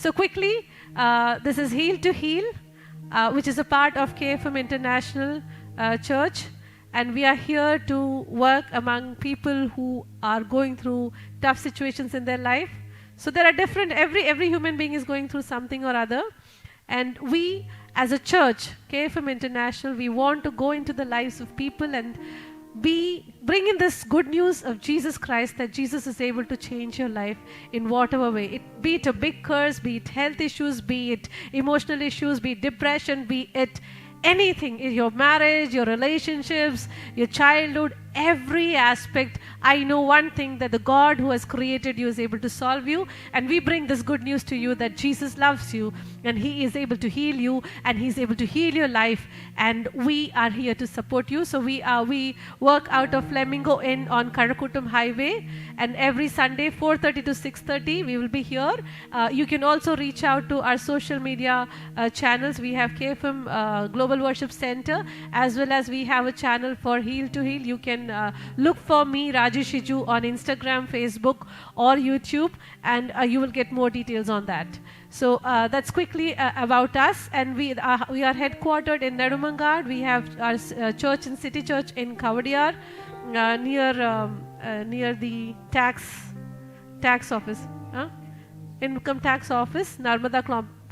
So quickly, this is Heal to Heal, which is a part of KFM International Church. And we are here to work among people who are going through tough situations in their life. So there are different, every human being is going through something or other. And we as a church, KFM International, we want to go into the lives of people and bring in this good news of Jesus Christ, that Jesus is able to change your life in whatever way. Be it a big curse, be it health issues, be it emotional issues, be it depression, be it anything, in your marriage, your relationships, your childhood, every aspect. I know one thing, that the God who has created you is able to solve you, and we bring this good news to you that Jesus loves you and He is able to heal you and He is able to heal your life, and we are here to support you. So we work out of Flamingo Inn on Karakutam Highway, and every Sunday 4:30 to 6:30 we will be here. You can also reach out to our social media channels. We have KFM Global Worship Center, as well as we have a channel for Heal to Heal. You can look for me, Rajesh Shiju, on Instagram, Facebook or YouTube, and you will get more details on that. So that's quickly about us, and we are headquartered in Nedumangad. We have our church in City Church in Kavadiyar, near the tax office, income tax office, Narmada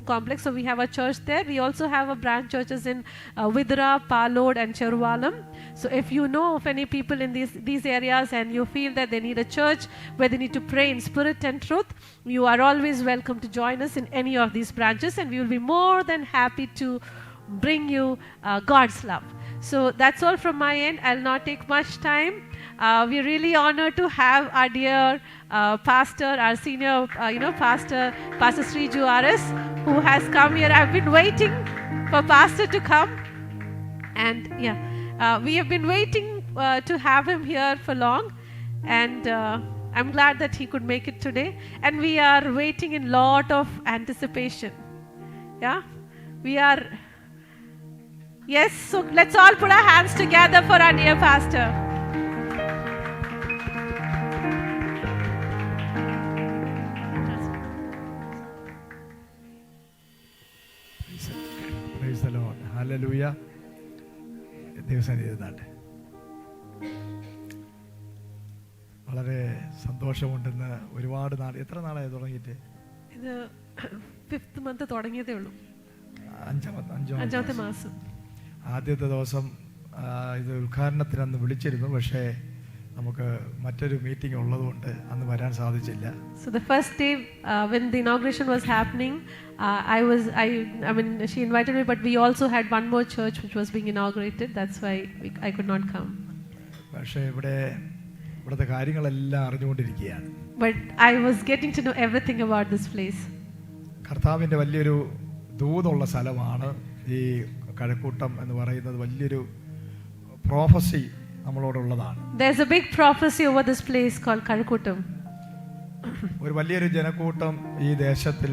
complex. So we have a church there. We also have a branch churches in Vidra, Palod and Cheruvalam. So if you know of any people in these areas and you feel that they need a church where they need to pray in spirit and truth, you are always welcome to join us in any of these branches, and we will be more than happy to bring you God's love. So that's all from my end. I'll not take much time. We're really honored to have our dear pastor, our senior pastor Sriju Aris, who has come here. I've been waiting for pastor to come, and we have been waiting to have him here for long, and I'm glad that he could make it today, and we are waiting in lot of anticipation. We are. Yes, so let's all put our hands together for our dear pastor. Praise the Lord. Hallelujah. ദൈവസന്നിധിയിലാട്ടെ. വളരെ സന്തോഷമുണ്ടെന്ന്. ഒരുപാട് നാൾ, എത്ര നാളായി തുടങ്ങിയിട്ട്? ഇത് 5th month തുടങ്ങിയതേ ഉള്ളൂ. അഞ്ചാമത്തെ മാസം. ആദ്യത്തെ ദിവസം ഇത് ഉദ്ഘാടനത്തിനന്ന് വിളിച്ചിരുന്നു, പക്ഷേ നമുക്ക് മറ്റൊരു മീറ്റിംഗ് ഉള്ളതുകൊണ്ട് അന്ന് വരാൻ സാധിച്ചില്ല. So the first day when the inauguration was happening, she invited me, but we also had one more church which was being inaugurated. That's why I could not come. പക്ഷേ ഇവിടുത്തെ കാര്യങ്ങളെല്ലാം അറിഞ്ഞുകൊണ്ടിരിക്കുകയാണ്. But I was getting to know everything about this place. കർത്താവിൻ്റെ വലിയൊരു ദൂതുള്ള സ്ഥലമാണ് ഈ കഴക്കൂട്ടം എന്ന് പറയുന്നത്. വലിയൊരു prophecy നമ്മളോടുള്ളതാണ്. There's a big prophecy over this place called Karakutam. ഒരു വലിയൊരു ജനക്കൂട്ടം ഈ ദേശത്തിൽ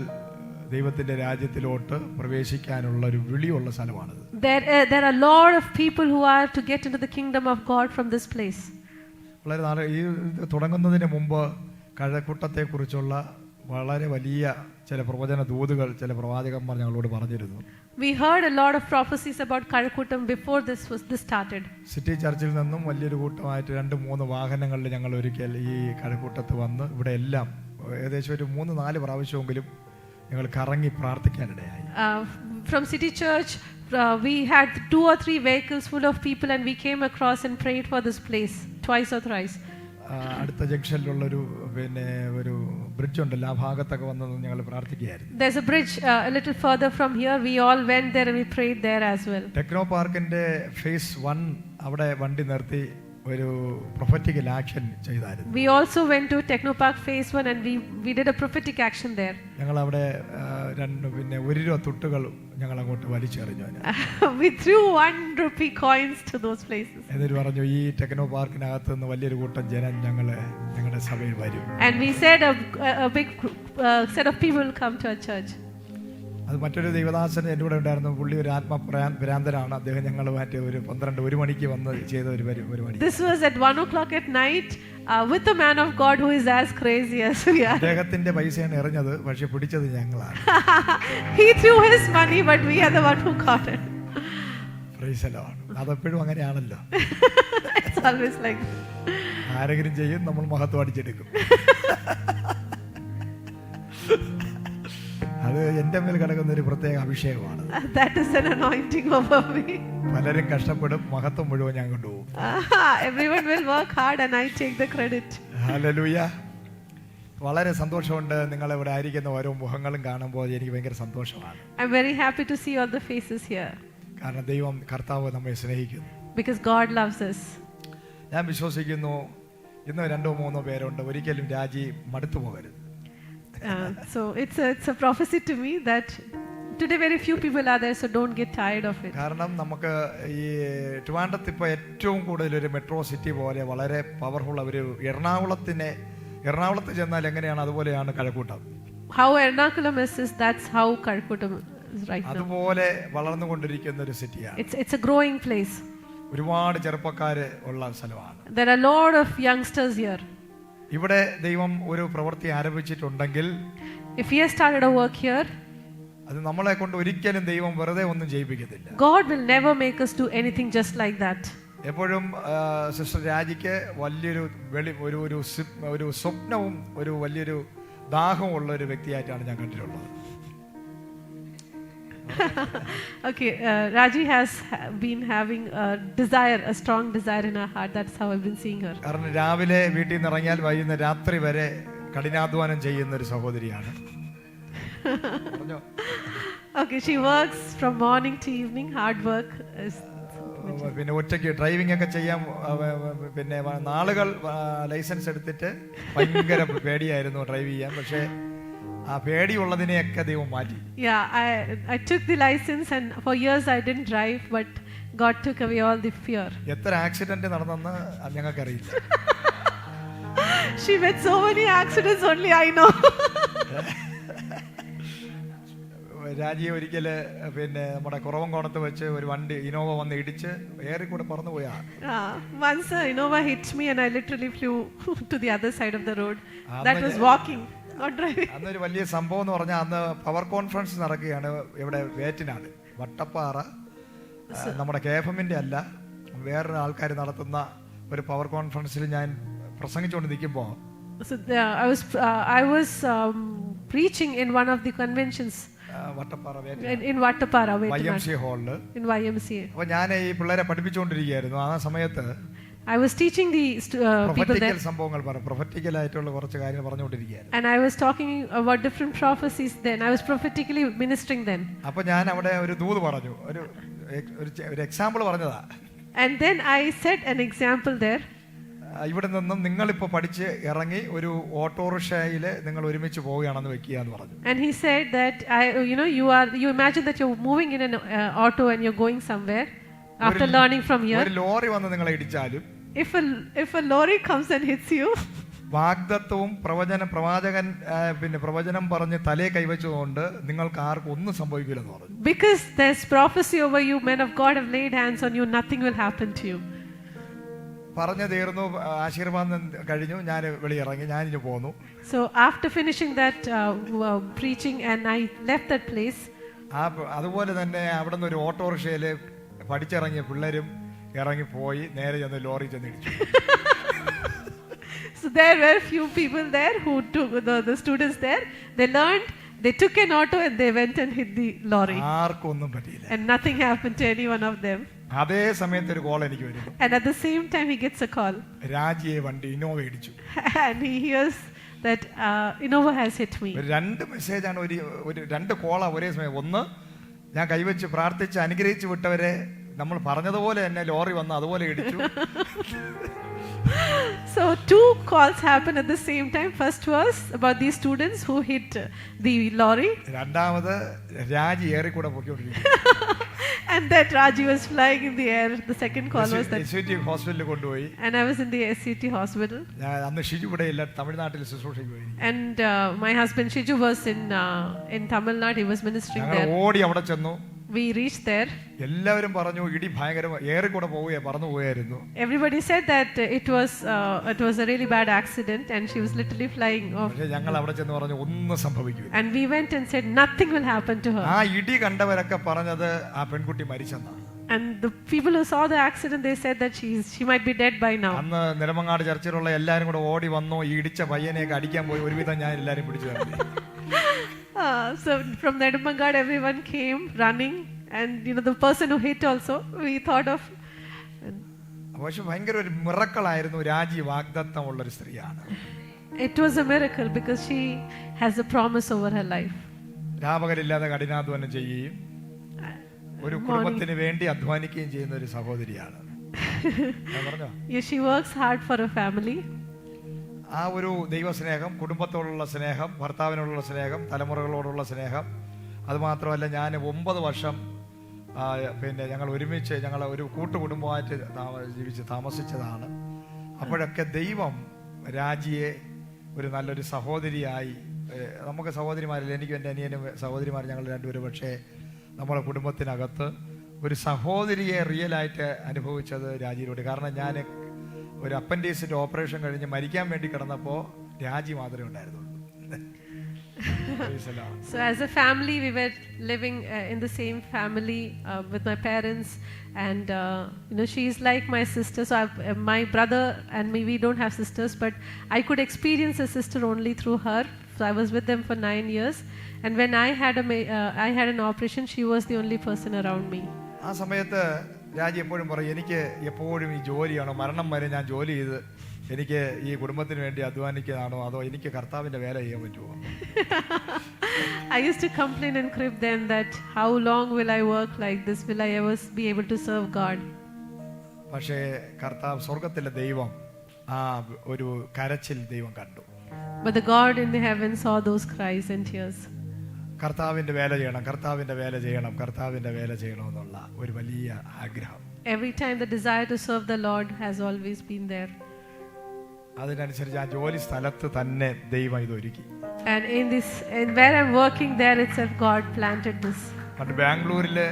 ദൈവത്തിന്റെ രാജ്യത്തിലോട്ട് പ്രവേശിക്കാനുള്ള ഒരു വിളിയുള്ള സ്ഥലമാണിത്. There are a lot of people who are to get into the kingdom of God from this place. വളരെ നാളെ ഈ തുടങ്ങുന്നതിന് മുമ്പ് കഴക്കൂട്ടത്തെക്കുറിച്ചുള്ള വളരെ വലിയ ചില പ്രവചന ദൂതുകൾ ചില പ്രവാചകന്മാർ ഞങ്ങളോട് പറഞ്ഞിരുന്നു. We heard a lot of prophecies about Karakutam before this started. City ചർച്ചിൽ നിന്നും വലിയൊരു കൂട്ടമായിട്ട് 2-3 വാഹനങ്ങളിൽ ഞങ്ങൾ ഒരിക്കൽ ഈ കഴക്കൂട്ടത്ത് വന്ന് ഇവിടെ എല്ലാം ഏകദേശം ഒരു 3-4 പ്രാവശ്യമെങ്കിലും ഞങ്ങൾ കറങ്ങി പ്രാർത്ഥിക്കാനിടയായി. From City Church we had 2 or 3 vehicles full of people, and we came across and prayed for this place twice or thrice. അടുത്ത ജംഗ്ഷനിലുള്ളൊരു ഒരു ബ്രിഡ്ജ് ഉണ്ടല്ലോ, ആ ഭാഗത്തൊക്കെ വന്ന് ഞങ്ങൾ പ്രാർത്ഥിക്കുകയായിരുന്നു. There's a bridge a little further from here. We all went there and we prayed there as well. Techno പാർക്കിന്റെ phase 1 അവിടെ വണ്ടി നിർത്തി ഒരു പ്രൊഫറ്റിക്കൽ ആക്ഷൻ ചെയ്തായിരുന്നു. We also went to Techno Park phase 1 and we did a prophetic action there. ഞങ്ങൾ അവിടെ 1 രൂപ തുട്ടുകൾ ഞങ്ങൾ അങ്ങോട്ട് വലിച്ചെറിഞ്ഞു. We threw 1 rupee coins to those places. എന്നിട്ട് പറഞ്ഞു, ഈ ടെക്നോ പാർക്കിനകത്ത് നിന്ന് വലിയൊരു കൂട്ടം ജനം ഞങ്ങളുടെ സഭയിൽ വരും. And we said a big set of people will come to our church. അത് മറ്റൊരു ദൈവദാസൻ എൻ്റെ കൂടെ ഉണ്ടായിരുന്നു. പുള്ളി ഒരു ഭ്രാന്തനാണ്. അദ്ദേഹം ഞങ്ങളുമായിട്ട് ഒരു 12-1 മണിക്ക് വന്ന് ചെയ്ത ഒരു പരിപാടി. This was at 1 o'clock at night with a man of God who is as crazy as we are. അദ്ദേഹത്തിന്റെ പൈസയാണ് എറിഞ്ഞത്, പക്ഷെ പിടിച്ചത് ഞങ്ങളാണ്. He threw his money, but we are the one who caught it. Praise the Lord. അതെപ്പോഴും അങ്ങനെയാണല്ലോ. It's always like ആരെങ്കിലും ചെയ്യും, നമ്മൾ മഹത്വം അടിച്ചെടുക്കും. അത് എൻ്റെ മേൽ കിടക്കുന്ന ഒരു പ്രത്യേക അഭിഷേകമാണ്. That is an anointing over me. പലരും കഷ്ടപ്പെടും, മഹത്വം മുഴുവൻ ഞാൻ കൊണ്ടുപോകും. Everyone will work hard and I take the credit. Hallelujah. വളരെ സന്തോഷമുണ്ട് നിങ്ങളിവിടെ ആയിരിക്കുന്ന ഓരോ മുഖങ്ങളും കാണുമ്പോൾ എനിക്ക് ഭയങ്കര സന്തോഷമാണ്. I'm very happy to see all the faces here. കാരണം ദൈവം കർത്താവ് നമ്മെ സ്നേഹിക്കുന്നു. Because God loves us. ഞാൻ വിശ്വസിക്കുന്നു ഇന്ന് 2-3 പേരുണ്ട്, ഒരിക്കലും രാജി മടുത്തു പോകരുത്. So it's a prophecy to me that today very few people are there, so don't get tired of it. കാരണം നമുക്ക് ഈ ട്രിവാൻഡ്രത്ത് ഇപ്പോൾ ഏറ്റവും കൂടുതൽ ഒരു മെട്രോ സിറ്റി പോലെ വളരെ പവർഫുൾ ഒരു എറണാകുളത്ത് ചെന്നാൽ എങ്ങനെയാണ് അതുപോലെയാണ് Kazhakkoottam. How Ernakulam is that's how Kalkuttam is right now. അതുപോലെ വളർന്നുകൊണ്ടിരിക്കുന്ന ഒരു സിറ്റിയാണ്. It's a growing place. ഒരുപാട് ചെറുപ്പക്കാര് ഉള്ള സ്ഥലമാണ്. There are a lot of youngsters here. ഇവിടെ ദൈവം ഒരു പ്രവൃത്തി ആരംഭിച്ചിട്ടുണ്ടെങ്കിൽ, if he has started a work here, അത് നമ്മളെ കൊണ്ട് ഒരിക്കലും ദൈവം വെറുതെ ഒന്നും ചെയ്യിപ്പിക്കത്തില്ല. God will never make us do anything just like that. എപ്പോഴും സിസ്റ്റർ രാജിക്ക് വലിയൊരു ഒരു സ്വപ്നവും ഒരു വലിയൊരു ദാഹവും ഉള്ള ഒരു വ്യക്തിയായിട്ടാണ് ഞാൻ കണ്ടിട്ടുള്ളത്. Okay, Raji has been having a strong desire in her heart. That's how I've been seeing her. കാരണം രാവിലെ വീട്ടിൽ നിന്ന് ഇറങ്ങിയാൽ വൈകുന്നേരം രാത്രി വരെ കഠിനാധ്വാനം ചെയ്യുന്ന ഒരു സഹോദരിയാണ്. Okay, she works from morning to evening. Hard work is. പിന്നെ ഒറ്റയ്ക്ക് ഡ്രൈവിംഗ് ഒക്കെ ചെയ്യാൻ പിന്നെ നാളുകൾ ലൈസൻസ് എടുത്തിട്ട് ഭയങ്കര പേടിയായിരുന്നു ഡ്രൈവ് ചെയ്യാൻ. പക്ഷേ ആ പേടിയുള്ളതിനെയൊക്കെ ദൈവം മാറ്റി. Yeah, I took the license and for years I didn't drive, but God took away all the fear. എത്ര ആക്സിഡന്റ് നടന്നെന്ന് ഞങ്ങൾക്കറിയില്ല. She met so many accidents, only I know. രാജി ഒരിക്കല് പിന്നെ നമ്മുടെ കുറവൻകോണത്ത് വെച്ച് ഒരു വണ്ടി ഇനോവ വന്ന് ഇടിച്ച് ഏറി കൂടെ പറന്നു പോയാ. Once Innova hit me and I literally flew to the other side of the road. That was walking, not driving. അന്നൊരു വലിയ സംഭവം എന്ന് പറഞ്ഞാൽ അന്ന് പവർ കോൺഫറൻസ് നടക്കുകയാണ് ഇവിടെ വേറ്റിനാട് വട്ടപ്പാറ. നമ്മുടെ KFM-ന്റെ അല്ല, വേറൊരു ആൾക്കാർ നടത്തുന്ന ഒരു പവർ കോൺഫറൻസിൽ ഞാൻ പ്രസംഗിച്ചുകൊണ്ട് നിൽക്കുമ്പോൾ I was preaching in one of the conventions. In Vattapara, YMC ഹാളില്. In YMCA. അപ്പോൾ ഞാൻ ഈ പിള്ളേരെ പഠിപ്പിച്ചുകൊണ്ടിരിക്കുകയായിരുന്നു. ആ സമയത്ത് I was teaching the people there. സംഭവങ്ങൾ പ്രൊഫറ്റിക്കൽ ആയിട്ടുള്ള കുറച്ച് കാര്യങ്ങൾ പറഞ്ഞുകൊണ്ടിരിക്കുകയായിരുന്നു. And I was talking about different prophecies then. I was prophetically ministering then. അപ്പോൾ ഞാൻ അവിടെ ഒരു ദൂത് പറഞ്ഞു, ഒരു എക്സാമ്പിൾ പറഞ്ഞതാ. And then I said an example there. ഇവിടെ നിന്നും നിങ്ങളിപ്പോൾ പഠിച്ച് ഇറങ്ങി ഒരു ഓട്ടോറിക്ഷയിൽ നിങ്ങൾ ഒരുമിച്ച് പോവുകയാണെന്ന് വെക്കുക എന്ന് പറഞ്ഞു. And he said that you imagine that you're moving in an auto and you're going somewhere after learning from here. ഒരു ലോറി വന്ന് നിങ്ങളെ ഇടിച്ചാലും if a lorry comes and hits you, വാഗ്ദത്തവും പ്രവാചകൻ പിന്നെ പ്രവചനം പറഞ്ഞ് തലയെ കൈവച്ചുകൊണ്ട് നിങ്ങൾക്ക് ആർക്കും ഒന്നും സംഭവിക്കില്ലെന്ന് പറഞ്ഞു. Because there's prophecy over you, men of God have laid hands on you, nothing will happen to you. പറഞ്ഞു തീർന്നു, ആശീർവാദം കഴിഞ്ഞു, ഞാൻ വെളിയിറങ്ങി, ഞാനിഞ്ഞു പോന്നു. So after finishing that preaching and I left that place. അതുപോലെ തന്നെ അവിടെ നിന്ന് ഒരു ഓട്ടോറിക്ഷയിൽ പഠിച്ചിറങ്ങിയ പിള്ളേരും ഇറങ്ങിപ്പോയി നേരെ ചെന്ന് ലോറി ചെന്ന് ഇടിച്ചു. So there were few people there who took the students there. They learned, they took an auto and they went and hit the lorry. ആർക്കും ഒന്നും പറ്റിയില്ല. And nothing happened to any one of them. അതേ സമയത്ത് ഒരു call എനിക്ക് വരുന്നു. And at the same time he gets a call. രാജിയെ വണ്ടി Innova ഇടിച്ചു. And he hears that Innova has hit me. രണ്ട് മെസ്സേജാണ്, ഒരു രണ്ട് കോളാ ഒരേ സമയം. ഒന്ന്, ഞാൻ കൈവച്ച് പ്രാർത്ഥിച്ച് അനുഗ്രഹിച്ചു വിട്ടവരെ നമ്മൾ പറഞ്ഞതുപോലെ തന്നെ ലോറി വന്ന് അതുപോലെ ഇടിച്ചു. So two calls happened at the same time. First was about these students who hit the lorry. രണ്ടാമത് രാജി ഏറി കൂടെ പൊക്കിക്കൊണ്ടിരിക്കുന്നു. And that Raji was flying in the air. The second call was that. SCT ഹോസ്പിറ്റലിൽ കൊണ്ടുപോയി. And I was in the SCT hospital. ഞാൻ അന്ന് ഷിജു ഇവിടെ ഇല്ല, തമിഴ്നാട്ടിൽ ശുശ്രൂഷയ്ക്ക് പോയി. And my husband Shiju was in Tamil Nadu. He was ministering there. ഞങ്ങൾ ഓടി അവിടെ ചെന്നു. We reached there. എല്ലാവരും പറഞ്ഞു ഇടി ഭയങ്കരമായി ഏറി കൂടെ പോവുകയാണ്, പറന്നു പോവുകയായിരുന്നു. Everybody said that it was a really bad accident and she was literally flying off. പക്ഷേ ഞങ്ങൾ അവിടെ ചെന്ന് പറഞ്ഞു ഒന്നും സംഭവിക്കില്ല. And we went and said nothing will happen to her. ആ ഇടി കണ്ടവരൊക്കെ പറഞ്ഞത് ആ പെൺകുട്ടി മരിച്ചെന്നാണ്. And the people who saw the accident, they said that she might be dead by now. അന്ന് നെടുമങ്ങാട് ചർച്ചിലുള്ള എല്ലാവരും കൂടെ ഓടി വന്നു. ഈ ഇടിച്ച പയ്യനെയൊക്കെ അടിക്കാൻ പോയി. ഒരുവിധം ഞാൻ എല്ലാവരും പിടിച്ചു തന്നു. So from Nedumangad everyone came running, and the person who hit also we thought of. പക്ഷെ ഭയങ്കര ഒരു മിറക്കിളായിരുന്നു. രാജി വാഗ്ദത്തമുള്ള ഒരു സ്ത്രീയാണ്. It was a miracle because she has a promise over her life. രാപകലില്ലാതെ കഠിനാധ്വാനം ചെയ്യുകയും ഒരു കുടുംബത്തിന് വേണ്ടി അധ്വാനിക്കുകയും ചെയ്യുന്ന ഒരു സഹോദരിയാണ്. പറഞ്ഞോ? Yes, she works hard for a family. ആ ഒരു ദൈവസ്നേഹം, കുടുംബത്തോടുള്ള സ്നേഹം, ഭർത്താവിനോടുള്ള സ്നേഹം, തലമുറകളോടുള്ള സ്നേഹം, അതുമാത്രമല്ല ഞാൻ 9 വർഷം പിന്നെ ഞങ്ങൾ ഒരുമിച്ച് ഞങ്ങൾ ഒരു കൂട്ടുകുടുംബമായിട്ട് ജീവിച്ച് താമസിച്ചതാണ്. അപ്പോഴൊക്കെ ദൈവം രാജിയെ ഒരു നല്ലൊരു സഹോദരിയായി, നമുക്ക് സഹോദരിമാരില്ല, എനിക്കും എൻ്റെ അനിയനും സഹോദരിമാർ ഞങ്ങൾ രണ്ടുപേരും, പക്ഷേ നമ്മുടെ കുടുംബത്തിനകത്ത് ഒരു സഹോദരിയെ റിയലായിട്ട് അനുഭവിച്ചത് രാജിയിലൂടെ. കാരണം ഞാൻ ഒരു അപ്പൻഡിക്സിന്റെ ഓപ്പറേഷൻ കഴിഞ്ഞ് മരിക്കാൻ വേണ്ടി കിടന്നപ്പോൾ രാജി മാത്രമേ ഉണ്ടായിരുന്നുള്ളൂ. So as a family we were living in the same family with my parents, and she is like my sister. So my brother and me, we don't have sisters, but I could experience a sister only through her. So I was with them for 9 years, and when I had an operation, she was the only person around me. ആ സമയത്ത് രാജി എപ്പോഴും പറയും, എനിക്ക് എപ്പോഴും ഈ ജോലിയാണോ, മരണം വരെ ഞാൻ ജോലി ചെയ്ത് എനിക്ക് ഈ കുടുംബത്തിന് വേണ്ടി അധ്വാനിക്കാനാണോ, അതോ എനിക്ക് കർത്താവിന്റെ വേല ചെയ്യാൻ പറ്റുമോ? I used to complain and crib them that how long will I work like this? Will I ever be able to serve God? പക്ഷേ കർത്താവ്, സ്വർഗത്തിലെ ദൈവം ആ ഒരു കരച്ചിൽ ദൈവം കണ്ടു. But the God in the heaven saw those cries and tears. കർത്താവിന്റെ വേല ചെയ്യണം, കർത്താവിന്റെ വേല ചെയ്യണം, കർത്താവിന്റെ വേല ചെയ്യണമെന്നുള്ള ഒരു വലിയ ആഗ്രഹം. Every time the desire to serve the Lord has always been there. അതിനനുസരിച്ച് ആ ജോലി സ്ഥലത്ത് തന്നെ ദൈവം ഇത് ഒരുക്കി. And in where I'm working, there itself God planted this. പണ്ട് ബാംഗ്ലൂരിലെ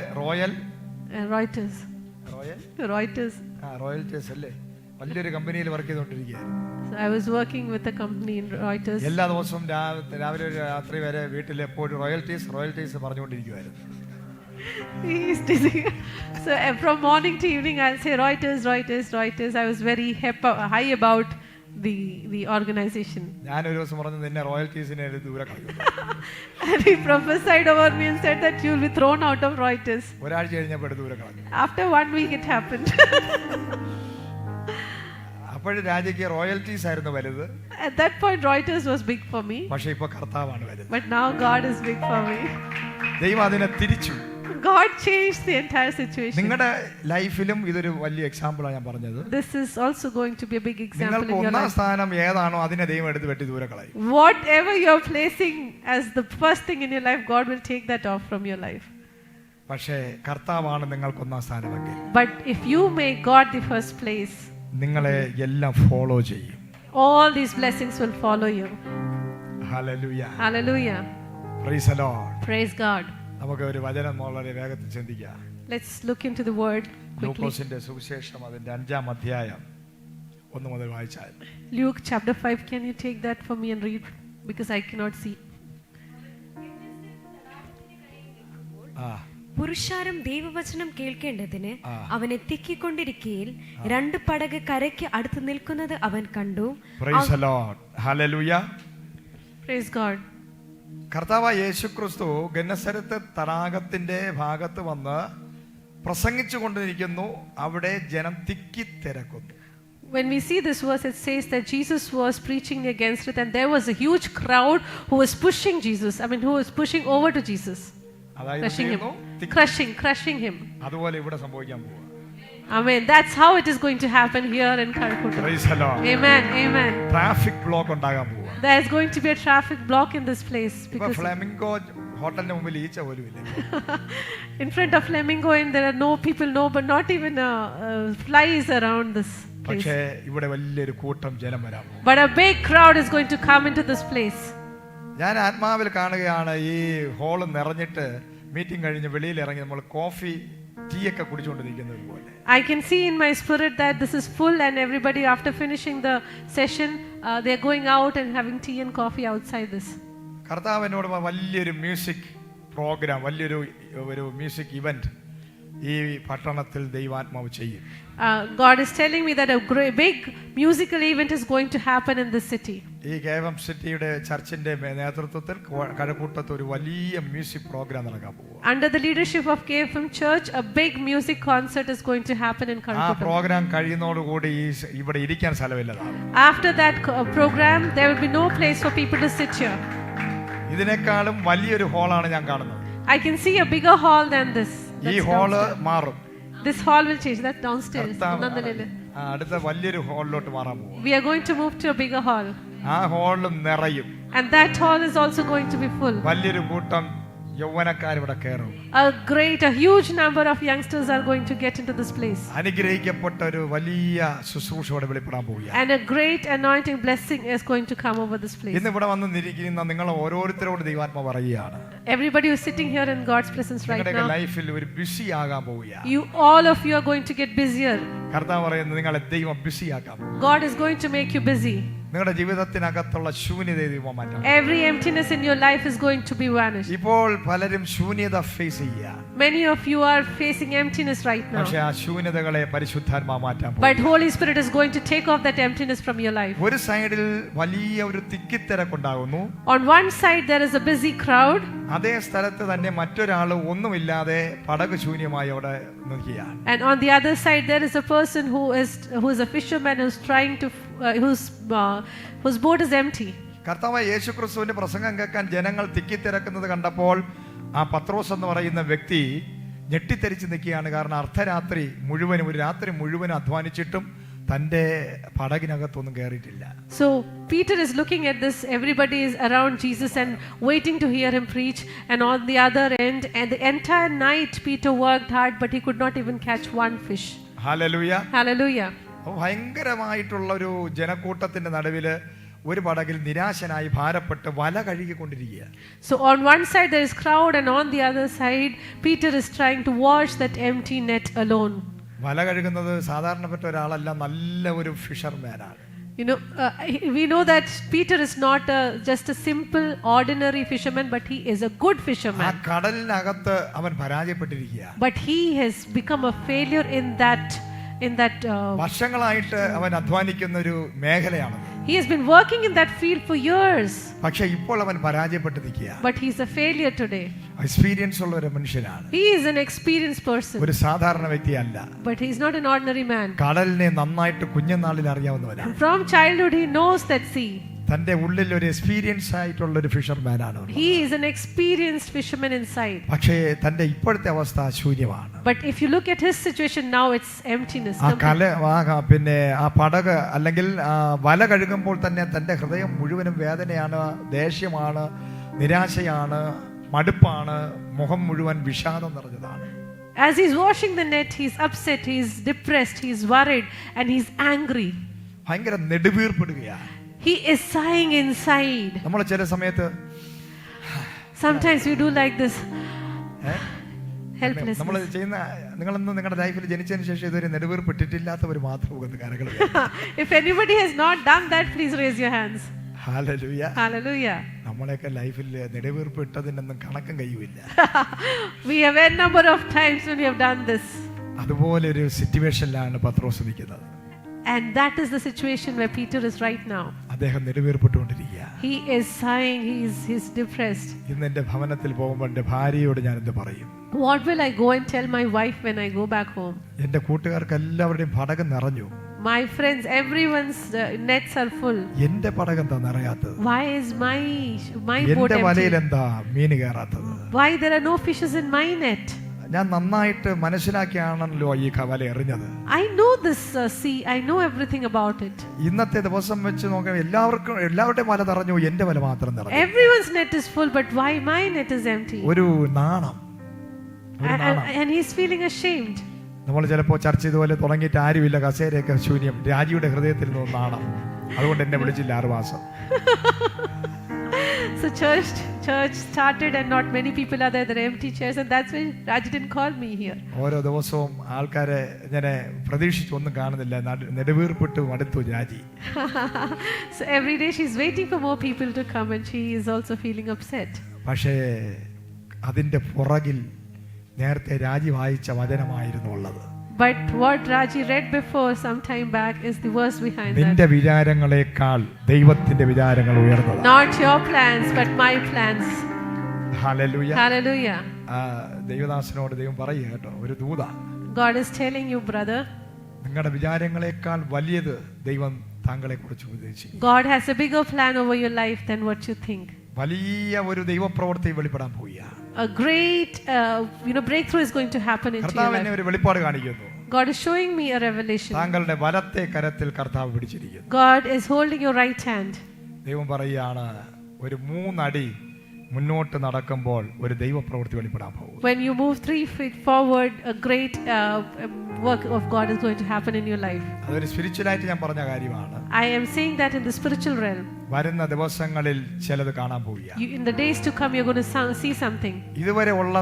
Reuters അല്ലേ, വലിയൊരു കമ്പനിയിൽ work ചെയ്തുകൊണ്ടിരിക്കുകയായിരുന്നു. So I was working with a company in Reuters. എല്ലാ ദിവസവും രാവിലെ രാത്രി വരെ വീട്ടിൽ എപ്പോഴും royalties പറഞ്ഞുകൊണ്ടിരിക്കുവായിരുന്നു. So from morning to evening I'll say Reuters. I was very high about the organization. ഞാൻ ഒരു ദിവസം പറഞ്ഞു, നിന്നെ റോയൽറ്റീസിനെ ദൂരെ കളയും. And he prophesied over me and said that you will be thrown out of Reuters. ഒരാഴ്ച കഴിഞ്ഞപ്പോൾ ദൂരെ കളഞ്ഞു. After 1 week it happened. അപ്പോൾ രാജയ്ക്ക് റോയൽറ്റീസ് ആയിരുന്നു വലുത്. At that point Reuters was big for me. പക്ഷേ ഇപ്പോൾ കർത്താവാണ് വലുത്. But now God is big for me. ദൈവം അതിനെ തിരിച്ചു. God changed the entire situation. നിങ്ങളുടെ ലൈഫിലും ഇതൊരു വലിയ എക്സാമ്പിളാണ് ഞാൻ പറഞ്ഞത്. This is also going to be a big example in your നിങ്ങൾക്ക് ഒന്നാം life. സ്ഥാനം ഏതാണോ അതിനെ ദൈവം എടുത്ത് വെട്ടി ദൂരെ കളയും. Whatever you're placing as the first thing in your life, God will take that off from your life. പക്ഷേ കർത്താവാണ് നിങ്ങൾക്ക് ഒന്നാം സ്ഥാനമെങ്കിൽ, But if you make God the first place, നിങ്ങളെ എല്ലാം ഫോളോ ചെയ്യും. all these blessings will follow you. Hallelujah. Hallelujah. Price the Lord. Praise God. നമുക്ക് ഒരു വചനം വളരെ വേഗത്തിൽ ചിന്തിക്കാം. Let's look into the word quickly. ലൂക്കോസിന്റെ സുവിശേഷം അതിന്റെ 5-ാം അധ്യായം 1 മുതൽ വായിച്ചാൽ. Luke chapter 5, can you take that for me and read, because I cannot see. പുരുഷാരം ദൈവവചനം കേൾക്കേണ്ടതിന് അവൻ എത്തിക്കൊണ്ടിരിക്കയിൽ 2 പടക് കരയ്ക്ക് അടുത്ത് നിൽക്കുന്നത് അവൻ കണ്ടു. Praise the Lord. Hallelujah. Praise God. കർത്താവ് യേശുക്രിസ്തു ഗന്നസരത്ത് തടാകത്തിന്റെ ഭാഗത്ത് വന്ന് പ്രസംഗിച്ചു കൊണ്ടിരിക്കുന്നു. അവിടെ ജനം തിക്കിത്തിരക്കുന്നു. When we see this verse, it says that Jesus was preaching against it, and there was a huge crowd who was pushing Jesus. Who was pushing over to Jesus, crushing him. അതുപോലെ ഇവിടെ സംഭവിക്കാൻ പോവുക. Amen. That's how it is going to happen here in Kalkutta. Praise the Lord. Amen. Amen. Traffic block ഉണ്ടാകാൻ പോവാ. There is going to be a traffic block in this place ഇപ്പൊ because flamingo ഹോട്ടലിന് മുമ്പിൽ ഈച്ച പോലും ഇല്ല. in front of Flamingo and there are no people, no, but not even flies around this place. പക്ഷേ ഇവിടെ വലിയൊരു കൂട്ടം ജനം വരാൻ പോകും. But a big crowd is going to come into this place. ഞാൻ ആത്മാവിൽ കാണുകയാണ് ഈ ഹോള് നിറഞ്ഞിട്ട് മീറ്റിംഗ് കഴിഞ്ഞ് വെളിയിൽ ഇറങ്ങി നമ്മൾ കോഫി ടീ ഒക്കെ കുടിച്ചുകൊണ്ടിരിക്കുന്നത് പോലെ. I can see in my spirit that this is full and everybody after finishing the session they are going out and having tea and coffee outside this. കർത്താവ് എന്നോട് വലിയൊരു മ്യൂസിക് പ്രോഗ്രാം, വലിയൊരു music event ഈ പട്ടണത്തിൽ ദൈവാത്മാവ് ചെയ്യും. God is telling me that a big musical event is going to happen in this city. ഈ KFM സിറ്റിയുടെ ചർച്ചിന്റെ നേതൃത്വത്തിൽ കഴക്കൂട്ടത്ത് ഒരു വലിയ മ്യൂസിക് പ്രോഗ്രാം നടക്കാൻ പോകും. Under the leadership of KFM Church, a big music concert is going to happen in ആ Kalkutta. Programme കഴിയുന്നതോടുകൂടി ഇവിടെ ഇരിക്കാൻ സ്ഥലമില്ലതാണ്. After that program, there will be no place for people to sit here. ഇതിനേക്കാളും വലിയൊരു ഹോളാണ് ഞാൻ കാണുന്നത്. I can see a bigger hall than this. ഈ hall മാറും. This hall will change. That's downstairs. Nandalile. അടുത്ത വലിയൊരു ഹോളിലോട്ട് മാറാൻ പോകും. We are going to move to a bigger hall. ആ ഹോളും നിറയും. And that hall is also going to be full. വലിയൊരു കൂട്ടം യൗവനക്കാർ ഇവിടെ കയറും. A huge number of youngsters are going to get into this place. അനുഗ്രഹിക്കപ്പെട്ട ഒരു വലിയ ശുശ്രൂഷയോടെ വെളിപ്പെടാൻ പോവുകയാണ്. And a great anointing blessing is going to come over this place. ഇന്ന് ഇവിടെ വന്ന് നിൽക്കുന്ന നിങ്ങൾ ഓരോരുത്തരോട് ദൈവാത്മാവ് പറയുകയാണ്. Everybody who is sitting here in God's presence right നിങ്ങളുടെ now. ലൈഫിൽ ഒരു ബിസി ആകാൻ പോവുകയാണ്. All of you are going to get busier. കർത്താവ് പറയുന്നത് നിങ്ങളെ ദൈവം ബിസി ആക്കാം. God is going to make you busy. നിങ്ങളുടെ ജീവിതത്തിനകത്തുള്ള ശൂന്യതയെ ദൈവം മാറ്റാം. Every emptiness in your life is going to be vanished. ഇപ്പോൾ പലരും ശൂന്യത ഫേസ് ചെയ്യുക. Many of you are facing emptiness right now. പക്ഷേ ആ ശൂന്യതകളെ പരിശുദ്ധാത്മാവ് മാറ്റാൻ പോകും. But Holy Spirit is going to take off that emptiness from your life. ഒരു സൈഡിൽ വലിയ ഒരു തിക്കിത്തിരക്കുണ്ടാകുന്നു. On one side there is a busy crowd. അതേ സ്ഥലത്ത് തന്നെ മറ്റൊരാൾ ഒന്നുമില്ലാതെ പടക് ശൂന്യമായി അവിടെ നിൽക്കുകയാണ്. And on the other side there is a person who is a fisherman who's trying to whose boat is empty. കർത്താവായ യേശുക്രിസ്തുവിന്റെ പ്രസംഗം കേൾക്കാൻ ജനങ്ങൾ തിക്കിത്തിരക്കുന്നത് കണ്ടപ്പോൾ ആ പത്രോസ് എന്ന് പറയുന്ന വ്യക്തി ഞെട്ടിത്തെറിച്ച് നിൽക്കുകയാണ്. കാരണം അർദ്ധരാത്രി മുഴുവനും ഒരു രാത്രി മുഴുവനും അധ്വാനിച്ചിട്ടും തന്റെ പടകിനകത്തൊന്നും കയറിയിട്ടില്ല. So Peter is looking at this. Everybody is around Jesus and waiting to hear him preach. And on the other end, and the entire night Peter worked hard, but he could not even catch one fish. Hallelujah. Hallelujah. ഭയങ്കരമായിട്ടുള്ള ഒരു ജനക്കൂട്ടത്തിന്റെ നടുവില് ഒരു പടകിൽ നിരാശനായി ഭാരപ്പെട്ട് വല കഴുകിക്കൊണ്ടിരിക്കുക. So on one side there is crowd and on the other side Peter is trying to wash that empty net alone. വല കഴുകുന്നത് സാധാരണപ്പെട്ട ഒരാളല്ല, നല്ല ഒരു ഫിഷർമാനാണ്. We know that Peter is not just a simple ordinary fisherman, but he is a good fisherman. ആ കടലിനകത്ത് അവൻ പരാജയപ്പെട്ടിരിക്കുക. But he has become a failure in that വർഷങ്ങളായിട്ട് അവൻ അധ്വാനിക്കുന്ന ഒരു മേഖലയാണ്. He has been working in that field for years. പക്ഷേ ഇപ്പോൾ അവൻ പരാജയപ്പെട്ട് നിൽക്കുക. But he is a failure today. Experience ഉള്ള ഒരു മനുഷ്യനാണ്. He is an experienced person. ഒരു സാധാരണ വ്യക്തിയല്ല. But he is not an ordinary man. കടലിനെ നന്നായിട്ട് കുഞ്ഞുനാളിൽ അറിയാവുന്നവനാണ്. From childhood he knows that sea. തന്റെ ഉള്ളിൽ ഒരു എക്സ്പീരിയൻസ് ആയിട്ടുള്ള ഒരു ഫിഷർമാനാണ്. He is an experienced fisherman inside. പക്ഷേ തന്റെ ഇപ്പോഴത്തെ അവസ്ഥ ശൂന്യമാണ്. But if you look at his situation now, it's emptiness. പിന്നെ ആ പടക് അല്ലെങ്കിൽ വല കഴുകുമ്പോൾ തന്നെ തന്റെ ഹൃദയം മുഴുവനും വേദനയാണ്, ദേഷ്യമാണ്, നിരാശയാണ്, മടുപ്പാണ്, മുഖം മുഴുവൻ വിഷാദം നിറഞ്ഞതാണ്. As he's washing the net, he's upset, he's depressed, he's worried, and he's angry. ഭയങ്കര നെടുവീർപ്പെടുകയാണ്. He is sighing inside. നമ്മൾ ചില സമയത്ത് Sometimes we do like this. Helpless. നമ്മൾ ചെയ്യുന്ന, നിങ്ങളൊന്നും നിങ്ങളുടെ ലൈഫിൽ ജനിച്ചതിന് ശേഷം ഇതൊരു നെടുവീർപ്പെട്ടിട്ടില്ലാത്തവർ മാത്രം കാര്യങ്ങൾ. If anybody has not done that, please raise your hands. Hallelujah. Hallelujah. നമ്മളെയൊക്കെ ലൈഫിൽ നെടുവീർപ്പ് ഇട്ടതിനൊന്നും കണക്കും കഴിയില്ല. We have a number of times when we have done this. അതുപോലെ ഒരു സിറ്റുവേഷനിലാണ് പത്രോസ് നിൽക്കുന്നത്. And that is the situation where Peter is right now. അദ്ദേഹം നെടുവീർപ്പെട്ടുകൊണ്ടിരിക്കുക. He is sighing, he's depressed. ഇന്ന് എന്റെ ഭവനത്തിൽ പോകുമ്പോൾ എന്റെ ഭാര്യയോട് ഞാൻ എന്ത് പറയും? What will I go and tell my wife when I go back home? എന്റെ കൂട്ടുകാർക്ക് എല്ലാവരുടെയും പടക് നിറഞ്ഞു. My friends, everyone's nets are full. എന്റെ പടക് എന്താ നിറയാത്തത്? Why is my boat എന്റെ വലയിൽ empty? എന്താ മീൻ കയറാത്തത്? Why there are no fishes in my net? ഞാൻ നന്നായിട്ട് മനസ്സിലാക്കിയാണല്ലോ ഈ വല എറിഞ്ഞത്. I know this sea. I know everything about it. ഇന്നത്തെ ദിവസം വെച്ച് നോക്കാം, എല്ലാവരുടെയും വല നിറഞ്ഞു, എന്റെ വല മാത്രം നിറഞ്ഞു. Everyone's net is full, but why my net is empty? ഒരു നാണം. And he's feeling ashamed. നമ്മൾ ചിലപ്പോൾ ചർച്ച ഇതുപോലെ തുടങ്ങിയിട്ട് ആരുമില്ല, കസേരയൊക്കെ ശൂന്യം, രാജിയുടെ ഹൃദയത്തിൽ നിന്ന് നാണം, അതുകൊണ്ട് എന്നെ വിളിച്ചില്ല 6 മാസം. So church started and not many people are there. There are empty chairs, and that's why Raji didn't call me here. ഓരോ ദിവസവും ആൾക്കാരെ ഇങ്ങനെ പ്രതീക്ഷിച്ചൊന്നും കാണുന്നില്ല, നെടുവീർപ്പിട്ട് മടുത്തു രാജി. So every day she's waiting for more people to come, and she is also feeling upset. പക്ഷേ അതിന്റെ പുറകിൽ നേരത്തെ രാജി വായിച്ച വചനമായിരുന്നു ഉള്ളത്. But what Raji read before some time back is the verse behind that. നിന്റെ വിചാരങ്ങളെക്കാൾ ദൈവത്തിന്റെ വിചാരങ്ങൾ ഉയർന്നതാണ്. Not your plans, but my plans. Hallelujah. Hallelujah. ദൈവദാസനോട് ദൈവം പറയുക കേട്ടോ, ഒരു ദൂത. God is telling you, brother. നിങ്ങളുടെ വിചാരങ്ങളെക്കാൾ വലിയത് ദൈവം താങ്കളെ കുറിച്ച് ഉദ്ദേശിക്കുന്നു. God has a bigger plan over your life than what you think. വലിയ ഒരു ദൈവപ്രവൃത്തി വെളിപ്പെടാൻ പോവുകയാണ്. A great breakthrough is going to happen into your കർത്താവ് life. എന്നെ ഒരു വെളിപ്പാട് കാണിക്കുന്നു. God is showing me a revelation. താങ്കളുടെ വലത്തെ കരത്തിൽ കർത്താവ് പിടിച്ചിരിക്കുന്നു. God is holding your right hand. ദൈവം പറയുകയാണ്, ഒരു 3 അടി മുന്നോട്ട് നടക്കുമ്പോൾ ഒരു ദൈവപ്രവൃത്തി വെളിപ്പെടാൻ പോകും. When you move 3 feet forward, a great work of God is going to happen in your life. അതൊരു സ്പിരിച്വലായിട്ട് ഞാൻ പറഞ്ഞ കാര്യമാണ്. I am saying that in the spiritual realm. വരുന്ന ദിവസങ്ങളിൽ ചിലത് കാണാൻ പോവുകയാണ്. In the days to come, you're going to see something. ഇതുവരെ ഉള്ള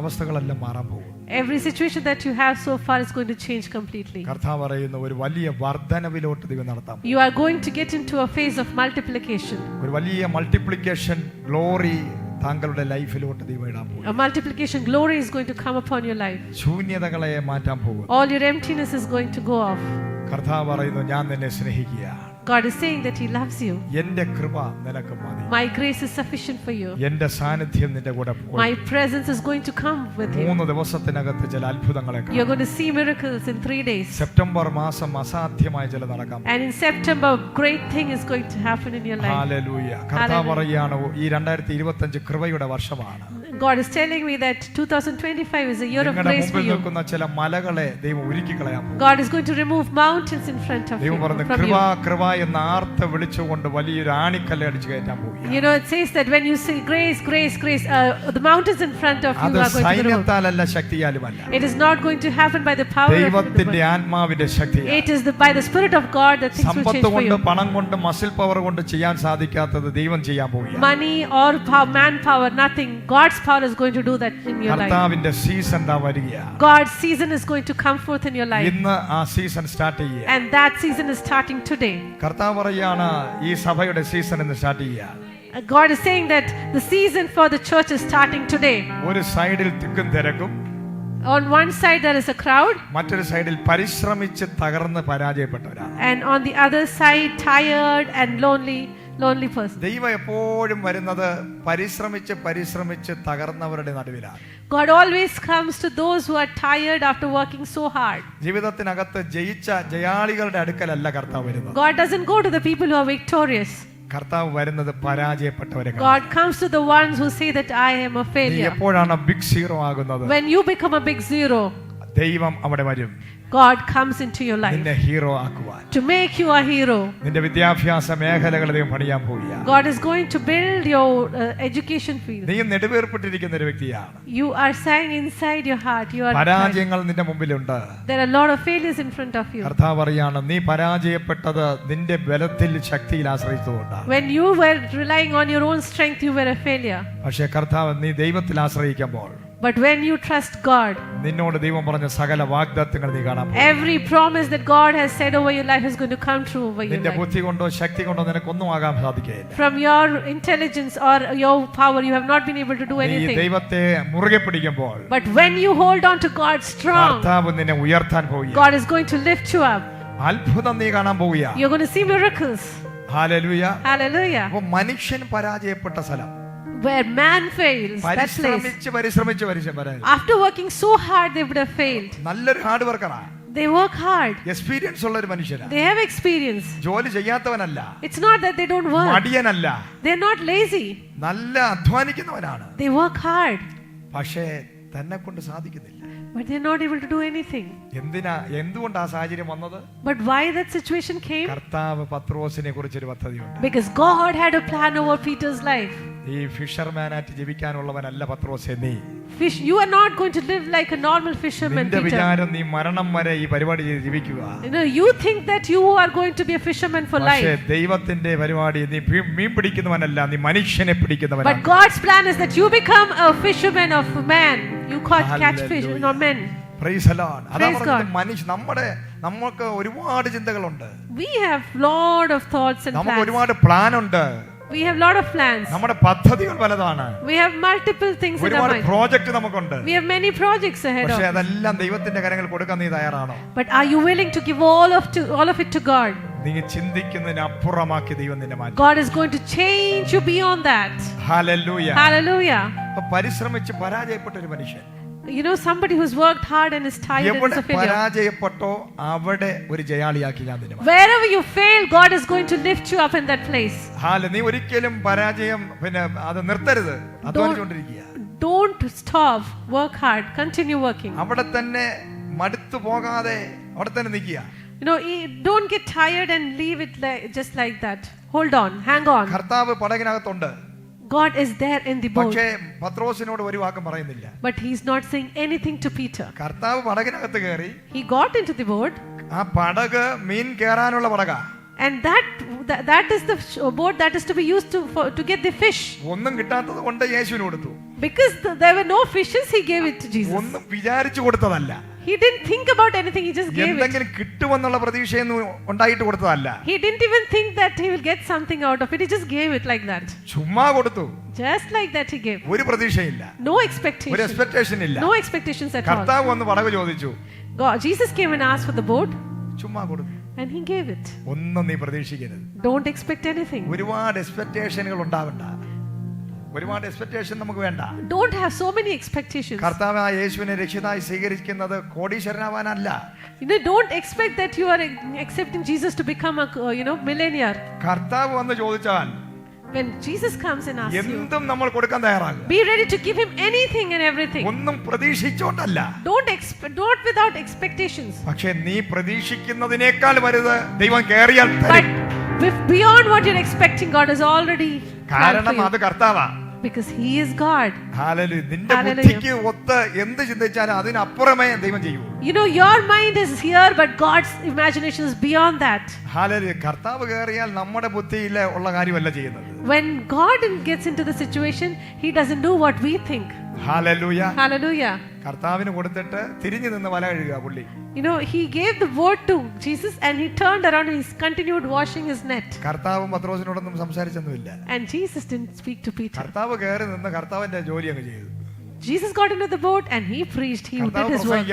അവസ്ഥകളെല്ലാം മാറാൻ പോകും. Every situation that you have so far is going to change completely. കർത്താവ് പറയുന്ന ഒരു വലിയ വർധനവിലോട്ട് ദൈവം നടത്താൻ പോകും. You are going to get into a phase of multiplication. ഒരു വലിയ മൾട്ടിപ്ലിക്കേഷൻ ഗ്ലോറി താങ്കളുടെ ലൈഫിലോട്ട് ദൈവം ഇടാൻ പോകും. A multiplication glory is going to come upon your life. ശൂന്യതകളെ മാറ്റാൻ പോകും. All your emptiness is going to go off. കർത്താവ് പറയുന്നു, ഞാൻ നിന്നെ സ്നേഹിക്കുകയാണ്. God is saying that He loves you. എന്റെ കൃപ നിനക്ക് മതി. My grace is sufficient for you. എന്റെ സാന്നിധ്യം നിന്റെ കൂടെ പോകും. My presence is going to come with you. 3 ദിവസത്തിനകത്ത് ചില അത്ഭുതങ്ങളെ കാണാം. You're going to see miracles in 3 days. September മാസം അസാധ്യമായ ചില നടക്കാം. And in September, great thing is going to happen in your life. Hallelujah. കർത്താവ് പറയുകയാണ്, ഈ 2025 കൃപയുടെ വർഷമാണ്. God is telling me that 2025 is a year of നിങ്ങളുടെ grace for മുമ്പിൽ you. നിൽക്കുന്ന ചില മലകളെ ദൈവം ഉരുക്കി കളയാൻ പോകും. God is going to remove mountains in front of you. ദൈവം പറഞ്ഞു, കൃപ കൃപ എന്ന് ആർത്ത് വിളിച്ചുകൊണ്ട് വലിയൊരു ആണിക്കല്ല് അടിച്ചു കയറ്റാൻ പോകും. You know, it says that when you say grace, grace, grace, the mountains in front of you അത് are going to be removed. സൈന്യത്താലല്ല ശക്തിയാലുമല്ല. It is not going to happen by the power of ദൈവത്തിന്റെ ആത്മാവിന്റെ ശക്തിയാണ്. It is by the Spirit of God that things will change Sampath for കൊണ്ട് you. പണം കൊണ്ട് muscle power കൊണ്ട് ചെയ്യാൻ സാധിക്കാത്തത് ദൈവം ചെയ്യാൻ പോകും. Money or manpower, nothing. God's power is going to do that in your life. കർത്താവിന്റെ സീസൺ ദാ വരികയാണ്. God's season is going to come forth in your life. ഇന്ന് ആ സീസൺ സ്റ്റാർട്ട് ചെയ്യുക. And that season is starting today. കർത്താവ് പറയാണ്, ഈ സഭയുടെ സീസൺ ഇന്ന് സ്റ്റാർട്ട് ചെയ്യുക. God is saying that the season for the church is starting today. ഒരു സൈഡിൽ തിക്കും തിരക്കും, On one side there is a crowd, മറ്റൊരു സൈഡിൽ പരിശ്രമിച്ച് തകർന്ന് പരാജയപ്പെട്ടവരാണ്. and on the other side tired and lonely person. ദൈവം എപ്പോഴും വരുന്നത് പരിശ്രമിച്ച് തകർന്നവരുടെ നടുവിലാണ്. God always comes to those who are tired after working so hard. ജീവിതത്തിനകത്ത് ജയിച്ച ജയാളികളുടെ അടുക്കലല്ല കർത്താവ് വരുന്നത്. God doesn't go to the people who are victorious. കർത്താവ് വരുന്നത് പരാജയപ്പെട്ടവരെ. God comes to the ones who say that I am a നീ failure. എപ്പോഴാണ് big zero ആകുന്നത്? When you become a big zero, ദൈവം അവിടെ വരും. God comes into your life നിന്നെ hero ആക്കുവാൻ, to make you a hero. നിന്റെ വിദ്യാഭ്യാസ മേഖലകൾ ദൈവം പണിയാൻ പോവുകയാണ്. God is going to build your education field. നീ നെടുവേർപ്പെട്ടിരിക്കുന്ന ഒരു വ്യക്തിയാണ്. You are saying inside your heart, you are പരാജയങ്ങൾ നിന്റെ മുമ്പിലുണ്ട്. there are a lot of failures in front of you. കർത്താവ് പറയാണ്, നീ പരാജയപ്പെട്ടത് നിന്റെ ബലത്തിൽ ശക്തിയിൽ ആശ്രയിച്ചതുകൊണ്ടാണ്. When you were relying on your own strength, you were a failure. പക്ഷേ കർത്താവ് നീ ദൈവത്തിൽ ആശ്രയിക്കുമ്പോൾ, But when you trust God, നിന്നോട് ദൈവം പറഞ്ഞ സകല വാഗ്ദത്തങ്ങൾ നീ കാണാൻ പോകും. every promise that God has said over your life is going to come true over your നിന്റെ life. ബുദ്ധി കൊണ്ടോ ശക്തി കൊണ്ടോ നിനക്കൊന്നും ആകാൻ സാധിക്കുകയില്ല. From your intelligence or your power, you have not been able to do നീ anything. ദൈവത്തെ മുറുകെ പിടിക്കുമ്പോൾ But when you hold on to God strong, കർത്താവ് നിന്നെ ഉയർത്താൻ പോവുകയാണ്. God is going to lift you up. അത്ഭുതം നീ കാണാൻ പോവുകയാണ്. You're going to see miracles. Hallelujah. Hallelujah. അപ്പോൾ മനുഷ്യൻ പരാജയപ്പെട്ട സ്ഥലം, Where man fails, that place. പരിശ്രമിച്ച് After working so hard, they would have failed. നല്ലൊരു ഹാർഡ് വർക്കറാ. They work hard. എക്സ്പീരിയൻസ് ഉള്ള ഒരു മനുഷ്യനാ. They have experience. ജോലി ചെയ്യാത്തവനല്ല, It's not that they don't work. മടിയനല്ല, They're not lazy. നല്ല അധ്വാനിക്കുന്നവനാണ്. They work hard. പക്ഷേ തന്നെ കൊണ്ട് സാധിക്കുന്നില്ല. But they're not able to do anything. എന്തുകൊണ്ട് ആ സാഹചര്യം വന്നത്? But why that situation came? കർത്താവ് പത്രോസിനെ കുറിച്ചൊരു പദ്ധതിയുണ്ട്. Because God had a plan over Peter's life. ഈ ഫിഷർമാനായിട്ട് ജീവിക്കാനുള്ളവനല്ല പത്രോസേ നീ. Fish, you are not going to live like a normal fisherman, നിന്റെ Peter. വിചാരം നീ മരണം വരെ ഈ പരിപാടി ചെയ്ത് ജീവിക്കുക. You think that you are going to be a fisherman for life. പക്ഷേ ദൈവത്തിന്റെ പരിപാടി നീ മീൻ പിടിക്കുന്നവനല്ല, നീ മനുഷ്യനെ പിടിക്കുന്നവനാണ്. But God's plan is that you become a fisherman of man. You catch fish, not men. Praise the Lord. നമുക്ക് ഒരുപാട് ചിന്തകളുണ്ട്. We have lot of thoughts and നമുക്ക് plans. ഒരുപാട് പ്ലാൻ ഉണ്ട്. We have lot of plans. നമ്മുടെ പദ്ധതികൾ പലതാണ്. We have multiple things in our ഒരുപാട് mind. Project നമുക്കുണ്ട്. We have many projects ahead of പക്ഷേ us. അതെല്ലാം ദൈവത്തിന്റെ കരങ്ങളിൽ കൊടുക്കാൻ നീ തയ്യാറാണോ? But are you willing to give all of it to God? നീ ചിന്തിക്കുന്നതിന് അപ്പുറമാക്കി ദൈവം നിന്നെ മാറ്റും. God is going to change you beyond that. Hallelujah. Hallelujah. പരിശ്രമിച്ച് പരാജയപ്പെട്ട ഒരു മനുഷ്യൻ, somebody who's worked hard and is tired and is a failure. പരാജയപ്പെട്ടോ അവിടെ ഒരു ജയാളിയാക്കി ഞാൻ നിന്നെ മാറ്റും. Wherever you fail, God is going to lift you up in that place. നീ ഒരിക്കലും പരാജയം അത് നിർത്തരുത്, അധ്വാനിച്ചുകൊണ്ടിരിക്കുക. Don't stop, work hard, continue working. അവിടെ തന്നെ മടുത്തു പോകാതെ അവിടെ തന്നെ നിൽക്കുക. Don't get tired and leave it just like that. Hold on, hang on. കർത്താവ് പടകിനകത്തുണ്ട്. God is there in the boat. പക്ഷേ പത്രോസിനോട് ഒരു വാക്കും പറയുന്നില്ല. But he's not saying anything to Peter. കർത്താവ് പടകിനകത്ത് കയറി. He got into the boat. ആ പടക് മീൻ കേറാനുള്ള പടകാ. And that is the boat that is to be used to get the fish. ഒന്നും കിട്ടാത്തത് കൊണ്ട് യേശുവിന് കൊടുത്തു. Because there were no fishes, he gave it to Jesus. ഒന്നും വിചാരിച്ചു കൊടുത്തതല്ല. He didn't think about anything, he just gave it. എന്തെങ്കിലും കിട്ടുമെന്നുള്ള പ്രതീക്ഷയൊന്നും ഉണ്ടായിട്ട് കൊടുത്തതല്ല. He didn't even think that he will get something out of it, he just gave it like that. ചുമ്മാ കൊടുത്തു. Just like that he gave. ഒരു പ്രതീക്ഷയില്ല. No expectation. ഒരു expectation ഇല്ല. No expectations at all. കർത്താവ് വന്ന് പടക് ചോദിച്ചു. Jesus came and asked for the boat. ചുമ്മാ കൊടുത്തു. And he gave it. ഒന്നും നീ പ്രതീക്ഷിക്കരുത്. Don't expect anything. ഒരുപാട് എക്സ്പെക്ടേഷനുകൾ ഉണ്ടാവണ്ട. ഒരുപാട് എക്സ്പെക്ടേഷൻ നമുക്ക് വേണ്ട. Don't have so many expectations. കർത്താവായ യേശുവിനെ രക്ഷിതായി സ്വീകരിക്കുന്നത് കോടീശ്വരനാവാനല്ല. Don't expect that you are accepting Jesus to become a millionaire. കർത്താവ് വന്ന് ചോദിച്ചാൽ, when Jesus comes and asks you, എന്തും നമ്മൾ കൊടുക്കാൻ തയ്യാറാകുക. be ready to give him anything and everything. ഒന്നും പ്രതീക്ഷിച്ചോണ്ടല്ല. Don't without expectations. പക്ഷേ നീ പ്രതീക്ഷിക്കുന്നതിനേക്കാൾ വലുത് ദൈവം കേറിയാൽ തരും. But beyond what you're expecting, God has already. കാരണം അത് കർത്താവാ. Because he is God. Hallelujah. നിന്റെ ബുദ്ധിക്ക് ഒത്ത് എന്ത് ചിന്തിച്ചാലും അതിനപ്പുറമേ ദൈവം ചെയ്യൂ. Your mind is here, but God's imagination is beyond that. Hallelujah. കർത്താവ് കേറിയാൽ നമ്മുടെ ബുദ്ധിയിൽ ഉള്ള കാര്യമല്ല ചെയ്യുന്നത്. When God gets into the situation, he doesn't do what we think. Hallelujah. Hallelujah. കർത്താവിന് കൊടുത്തിട്ട് തിരിഞ്ഞു നിന്ന് വല കഴുകുക പുള്ളി. He gave the word to Jesus and he turned around and he continued washing his net. കർത്താവും പത്രോസിനോടൊന്നും സംസാരിച്ചൊന്നുമില്ല. And Jesus didn't speak to Peter. കർത്താവ് കയറി നിന്ന് കർത്താവിന്റെ ജോലി അങ്ങ് ചെയ്തു. Jesus got into the boat and he preached. He did his work.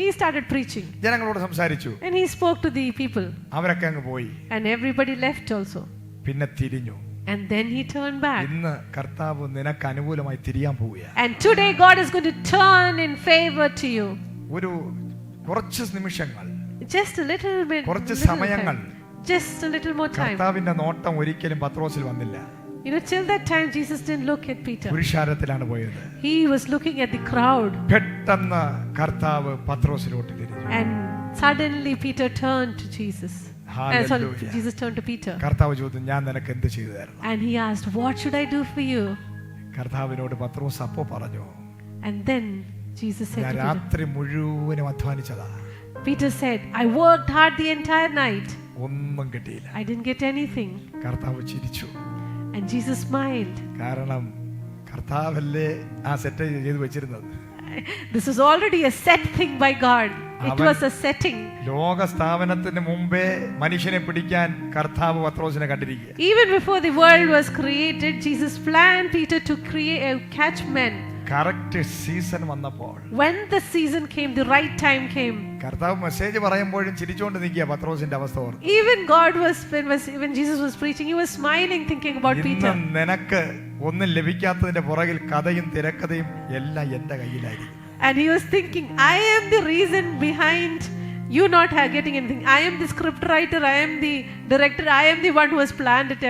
He started preaching. ജനങ്ങളോട് സംസാരിച്ചു. And he spoke to the people. അവരൊക്കെ അങ്ങ് പോയി. And everybody left also. പിന്നെ തിരിഞ്ഞു. And then he turned back. ഇന്ന് കർത്താവ് നിനക്ക് അനുകൂലമായി തിരിയാൻ പോവുകയാണ്. And today God is going to turn in favor to you. ഒരു കുറച്ച് നിമിഷങ്ങൾ, just a little bit, കുറച്ച് സമയങ്ങൾ, just a little more time. കർത്താവിന്റെ നോട്ടം ഒരിക്കലും പത്രോസിൽ വന്നില്ല. Till that time Jesus didn't look at Peter. പുരുഷാരത്തിലാണ് പോയത്. He was looking at the crowd. പെട്ടെന്ന് കർത്താവ് പത്രോസിലോട്ട് തിരിഞ്ഞു. And suddenly Peter turned to Jesus. Jesus turned to Peter. കർത്താവ് ചോദിച്ചു, ഞാൻ നിനക്ക് എന്ത് ചെയ്തു തരണം? And he asked, what should I do for you? കർത്താവിനോട് പത്രോസ് അപ്പോൾ പറഞ്ഞു, and then Jesus said to Peter, രാത്രി മുഴുവനും അധ്വാനിച്ചതാ. Peter said, I worked hard the entire night. ഒന്നും കിട്ടിയില്ല. I didn't get anything. കർത്താവ് ചിരിച്ചു. And Jesus smiled. കാരണം കർത്താവല്ലേ ആ സെറ്റ് ചെയ്തു വെച്ചിരുന്നത്. This was already a set thing by God. It was a setting. ലോക സ്ഥാപനത്തിന് മുമ്പേ മനുഷ്യനെ പിടിക്കാൻ കർത്താവ് പത്രോസിനെ കണ്ടിരിക്കുക. Even before the world was created, Jesus planned Peter to catch men. Correct season വന്നപ്പോൾ, when the season came, the right time came, കർത്താവ് message പറയുമ്പോഴും ചിരിച്ചുകൊണ്ട് നിൽക്കുക പത്രോസിന്റെ അവസ്ഥ ഓർത്ത്. even God was when Jesus was preaching, he was smiling thinking about Peter. നിനക്ക് ഒന്നും ലഭിക്കാത്തതിന്റെ പുറകിൽ കഥയും തിരക്കഥയും എല്ലാം എന്റെ കയ്യിലായിരിക്കും. And he was thinking, I am the reason behind you not getting anything. I am the script writer, I am the director, I am the one who has planned it,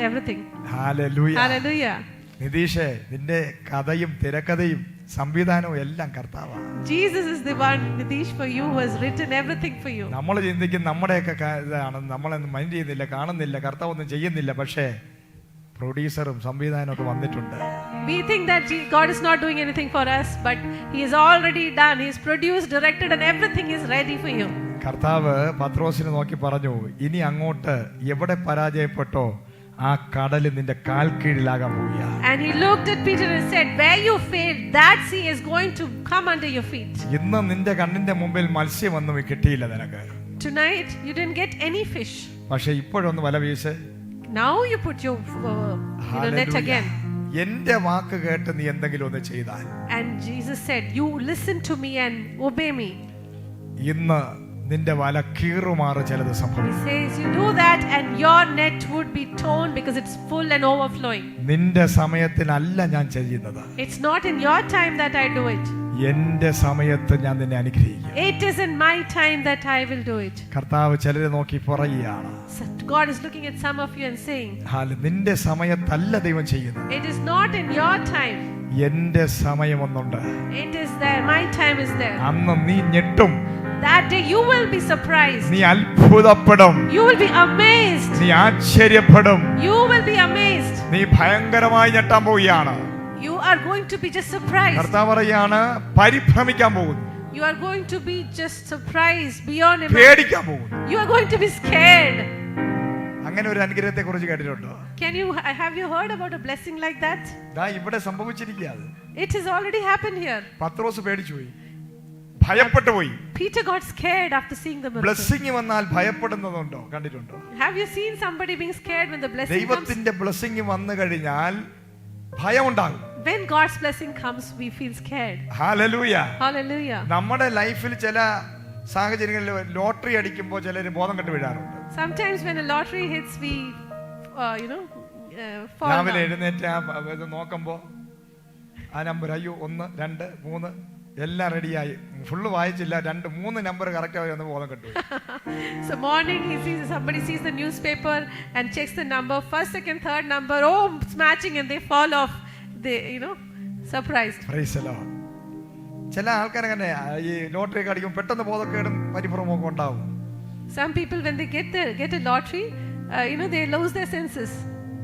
everything. Hallelujah. Hallelujah. നിതീഷേ, നിന്റെ കഥയും തിരക്കഥയും സംവിധാനവും എല്ലാം കർത്താവാണ്. Jesus is the one, Nitish, for you, who has written everything for you. നമ്മൾ ചിന്തിക്കും നമ്മുടെയൊക്കെ ഇതാണ്, നമ്മളൊന്നും മൈൻഡ് ചെയ്യുന്നില്ല, കാണുന്നില്ല, കർത്താവ് ഒന്നും ചെയ്യുന്നില്ല. പക്ഷേ പ്രൊഡ്യൂസറും സംവിധാനവും ഒക്കെ വന്നിട്ടുണ്ട്. We think that God is not doing anything for us, but He has already done. He has produced, directed, and everything is ready for you. കർത്താവ് പത്രോസിനെ നോക്കി പറഞ്ഞു, ഇനി അങ്ങോട്ട് എവിടെ പരാജയപ്പെട്ടോ ആ കടല് നിന്റെ കാൽ കീഴിലാകാൻ പോവുക. And he looked at Peter and said, where you failed, that sea is going to come under your feet. ഇന്ന് നിന്റെ കണ്ണിന്റെ മുമ്പിൽ മത്സ്യമൊന്നും കിട്ടിയില്ല നിനക്ക്. Tonight you didn't get any fish. പക്ഷെ ഇപ്പോഴൊന്ന് വല വീശ്. Now you put your net again. എന്റെ വാക്ക് കേട്ട് നീ എന്തെങ്കിലും ഒന്ന് ചെയ്താൽ. And Jesus said, you listen to me and obey me. ഇന്ന് നിന്റെ വല കീറുമാറ് ചിലത് സംഭവിക്കും. He says you do that and your net would be torn because it's full and overflowing. നിന്റെ സമയത്തിനല്ല ഞാൻ ചെയ്യുന്നത്. It's not in your time that I do it. എന്റെ സമയത്ത് ഞാൻ നിന്നെ അനുഗ്രഹിക്കും. It is in my time that I will do it. കർത്താവ് ചിലരെ നോക്കി പറയുകയാണ്. God is looking at some of you and saying, നിന്റെ സമയത്തല്ല ദൈവം ചെയ്യുന്നത്. it is not in your time. എന്റെ സമയമൊന്നുണ്ട്. It is there. My time is there. അന്ന് നീ ഞെട്ടും. That day you will be surprised. നീ അത്ഭുതപ്പെടും. You will be amazed. നീ ആശ്ചര്യപ്പെടും. You will be amazed. നീ ഭയങ്കരമായി ഞെട്ടാൻ പോവുകയാണ്. You are going to be just surprised. കർത്താവ് പറയാണ്, പരിഭ്രമിക്കാൻ പോകുന്നു. You are going to be just surprised beyond imagination. പേടിക്കാൻ പോകുന്നു. You are going to be scared. അങ്ങനെ ഒരു അനുഗ്രഹത്തെ കുറിച്ച് കേട്ടിട്ടുണ്ടോ? Have you heard about a blessing like that? ദാ ഇവിടെ സംഭവിച്ചിരിക്കുകയാണ്. It has already happened here. പത്രോസ് പേടിച്ചു പോയി, ഭയപ്പെട്ടു പോയി. Peter got scared after seeing the miracle. Blessing വന്നാൽ ഭയപ്പെടുന്നതുണ്ടോ? കണ്ടിട്ടുണ്ടോ? Have you seen somebody being scared when the blessing comes? ദൈവത്തിന്റെ blessing വന്നു കഴിഞ്ഞാൽ ഭയമുണ്ടാകും. When God's blessing comes, we feel scared. Hallelujah. Hallelujah. നമ്മുടെ ലൈഫിൽ ചില സാഹചര്യങ്ങളിൽ ലോട്ടറി അടിക്കുമ്പോൾ ചിലർ ബോധം കെട്ട് വീഴാറുണ്ട്. Sometimes when a lottery hits, we fall രാവിലെ down. എഴുന്നേറ്റ് നോക്കുമ്പോൾ ആ നമ്പർ, അയ്യോ 1 2 3 എല്ലാം റെഡിയായി, ഫുള്ള് വായിച്ചില്ല, 2 3 നമ്പർ കറക്റ്റ് ആയി വന്ന് ബോധം കെട്ടു. So morning somebody sees the newspaper and checks the number, first, second, third number, it's matching, and they fall off. They surprised. Praise the Lord. ചില ആൾക്കാരങ്ങനെ ഈ ലോട്ടറി ഒക്കെ അടിക്കും പെട്ടെന്ന് ബോധക്കേടും പരിഭ്രമമൊക്കെ ഉണ്ടാവും. Some people when they get a lottery, they lose their senses.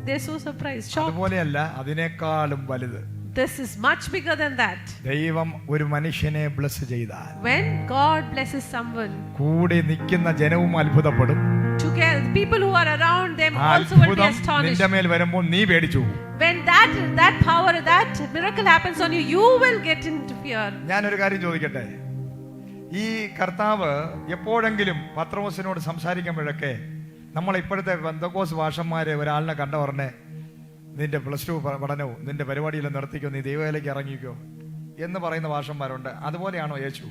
They're so surprised, shocked. അതുപോലെയല്ല, അതിനേക്കാളും വലുത്. This is much bigger than that. ദൈവം ഒരു മനുഷ്യനെ ബ്ലെസ് ചെയ്താൽ, when God blesses someone, കൂടെ നിൽക്കുന്ന ജനവും അത്ഭുതപ്പെടും. together people who are around them also will be astonished. നിന്റെ മേൽ വരുമ്പോൾ നീ പേടിച്ചു. When that power, that miracle happens on you, you will get into fear. ഞാനൊരു കാര്യം ചോദിക്കട്ടെ. ഈ കർത്താവ് എപ്പോഴെങ്കിലും പത്രോസിനോട് സംസാരിക്കുമ്പോഴൊക്കെ നമ്മൾ ഇപ്പോഴത്തെ പെന്തക്കോസ്ത് ഭാഷന്മാരെ ഒരാളിനെ കണ്ട ഉടനെ നിന്റെ +2 പഠനവും നിന്റെ പരിപാടിയെല്ലാം നിർത്തിക്കോ, നീ ദൈവവേലയ്ക്ക് ഇറങ്ങിക്കോ എന്ന് പറയുന്ന ഭാഷന്മാരുണ്ട്. അതുപോലെയാണോ യേശു?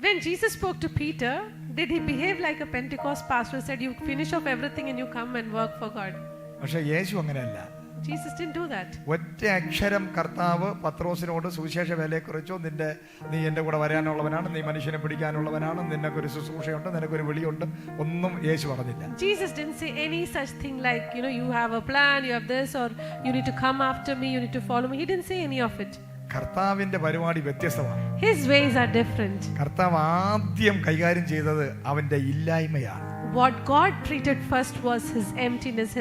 When Jesus spoke to Peter, did he behave like a Pentecost pastor, said you finish off everything and you come and work for God? പക്ഷെ യേശു അങ്ങനെയല്ല. Jesus didn't do that. ഒറ്റ അക്ഷരം കർത്താവ് പത്രോസിനോട് സുവിശേഷ വേലയെക്കുറിച്ചോ, നീ എൻ്റെ കൂടെ വരാനുള്ളവനാണ്, നീ മനുഷ്യനെ പിടിക്കാനുള്ളവനാണ്, നിനക്കൊരു ശുശ്രൂഷയുണ്ട്, നിനക്കൊരു വിളിയുണ്ട്, ഒന്നും യേശു പറഞ്ഞില്ല. Jesus didn't say any such thing like, you have a plan, you have this, or you need to come after me, you need to follow me. He didn't say any of it. കർത്താവിന്റെ പരിപാടി വ്യത്യസ്തമാണ്. His ways are different. കർത്താവ് ആദ്യം കൈകാര്യം ചെയ്തത് അവന്റെ ഇല്ലായ്മയാണ്. What God treated first was his emptiness,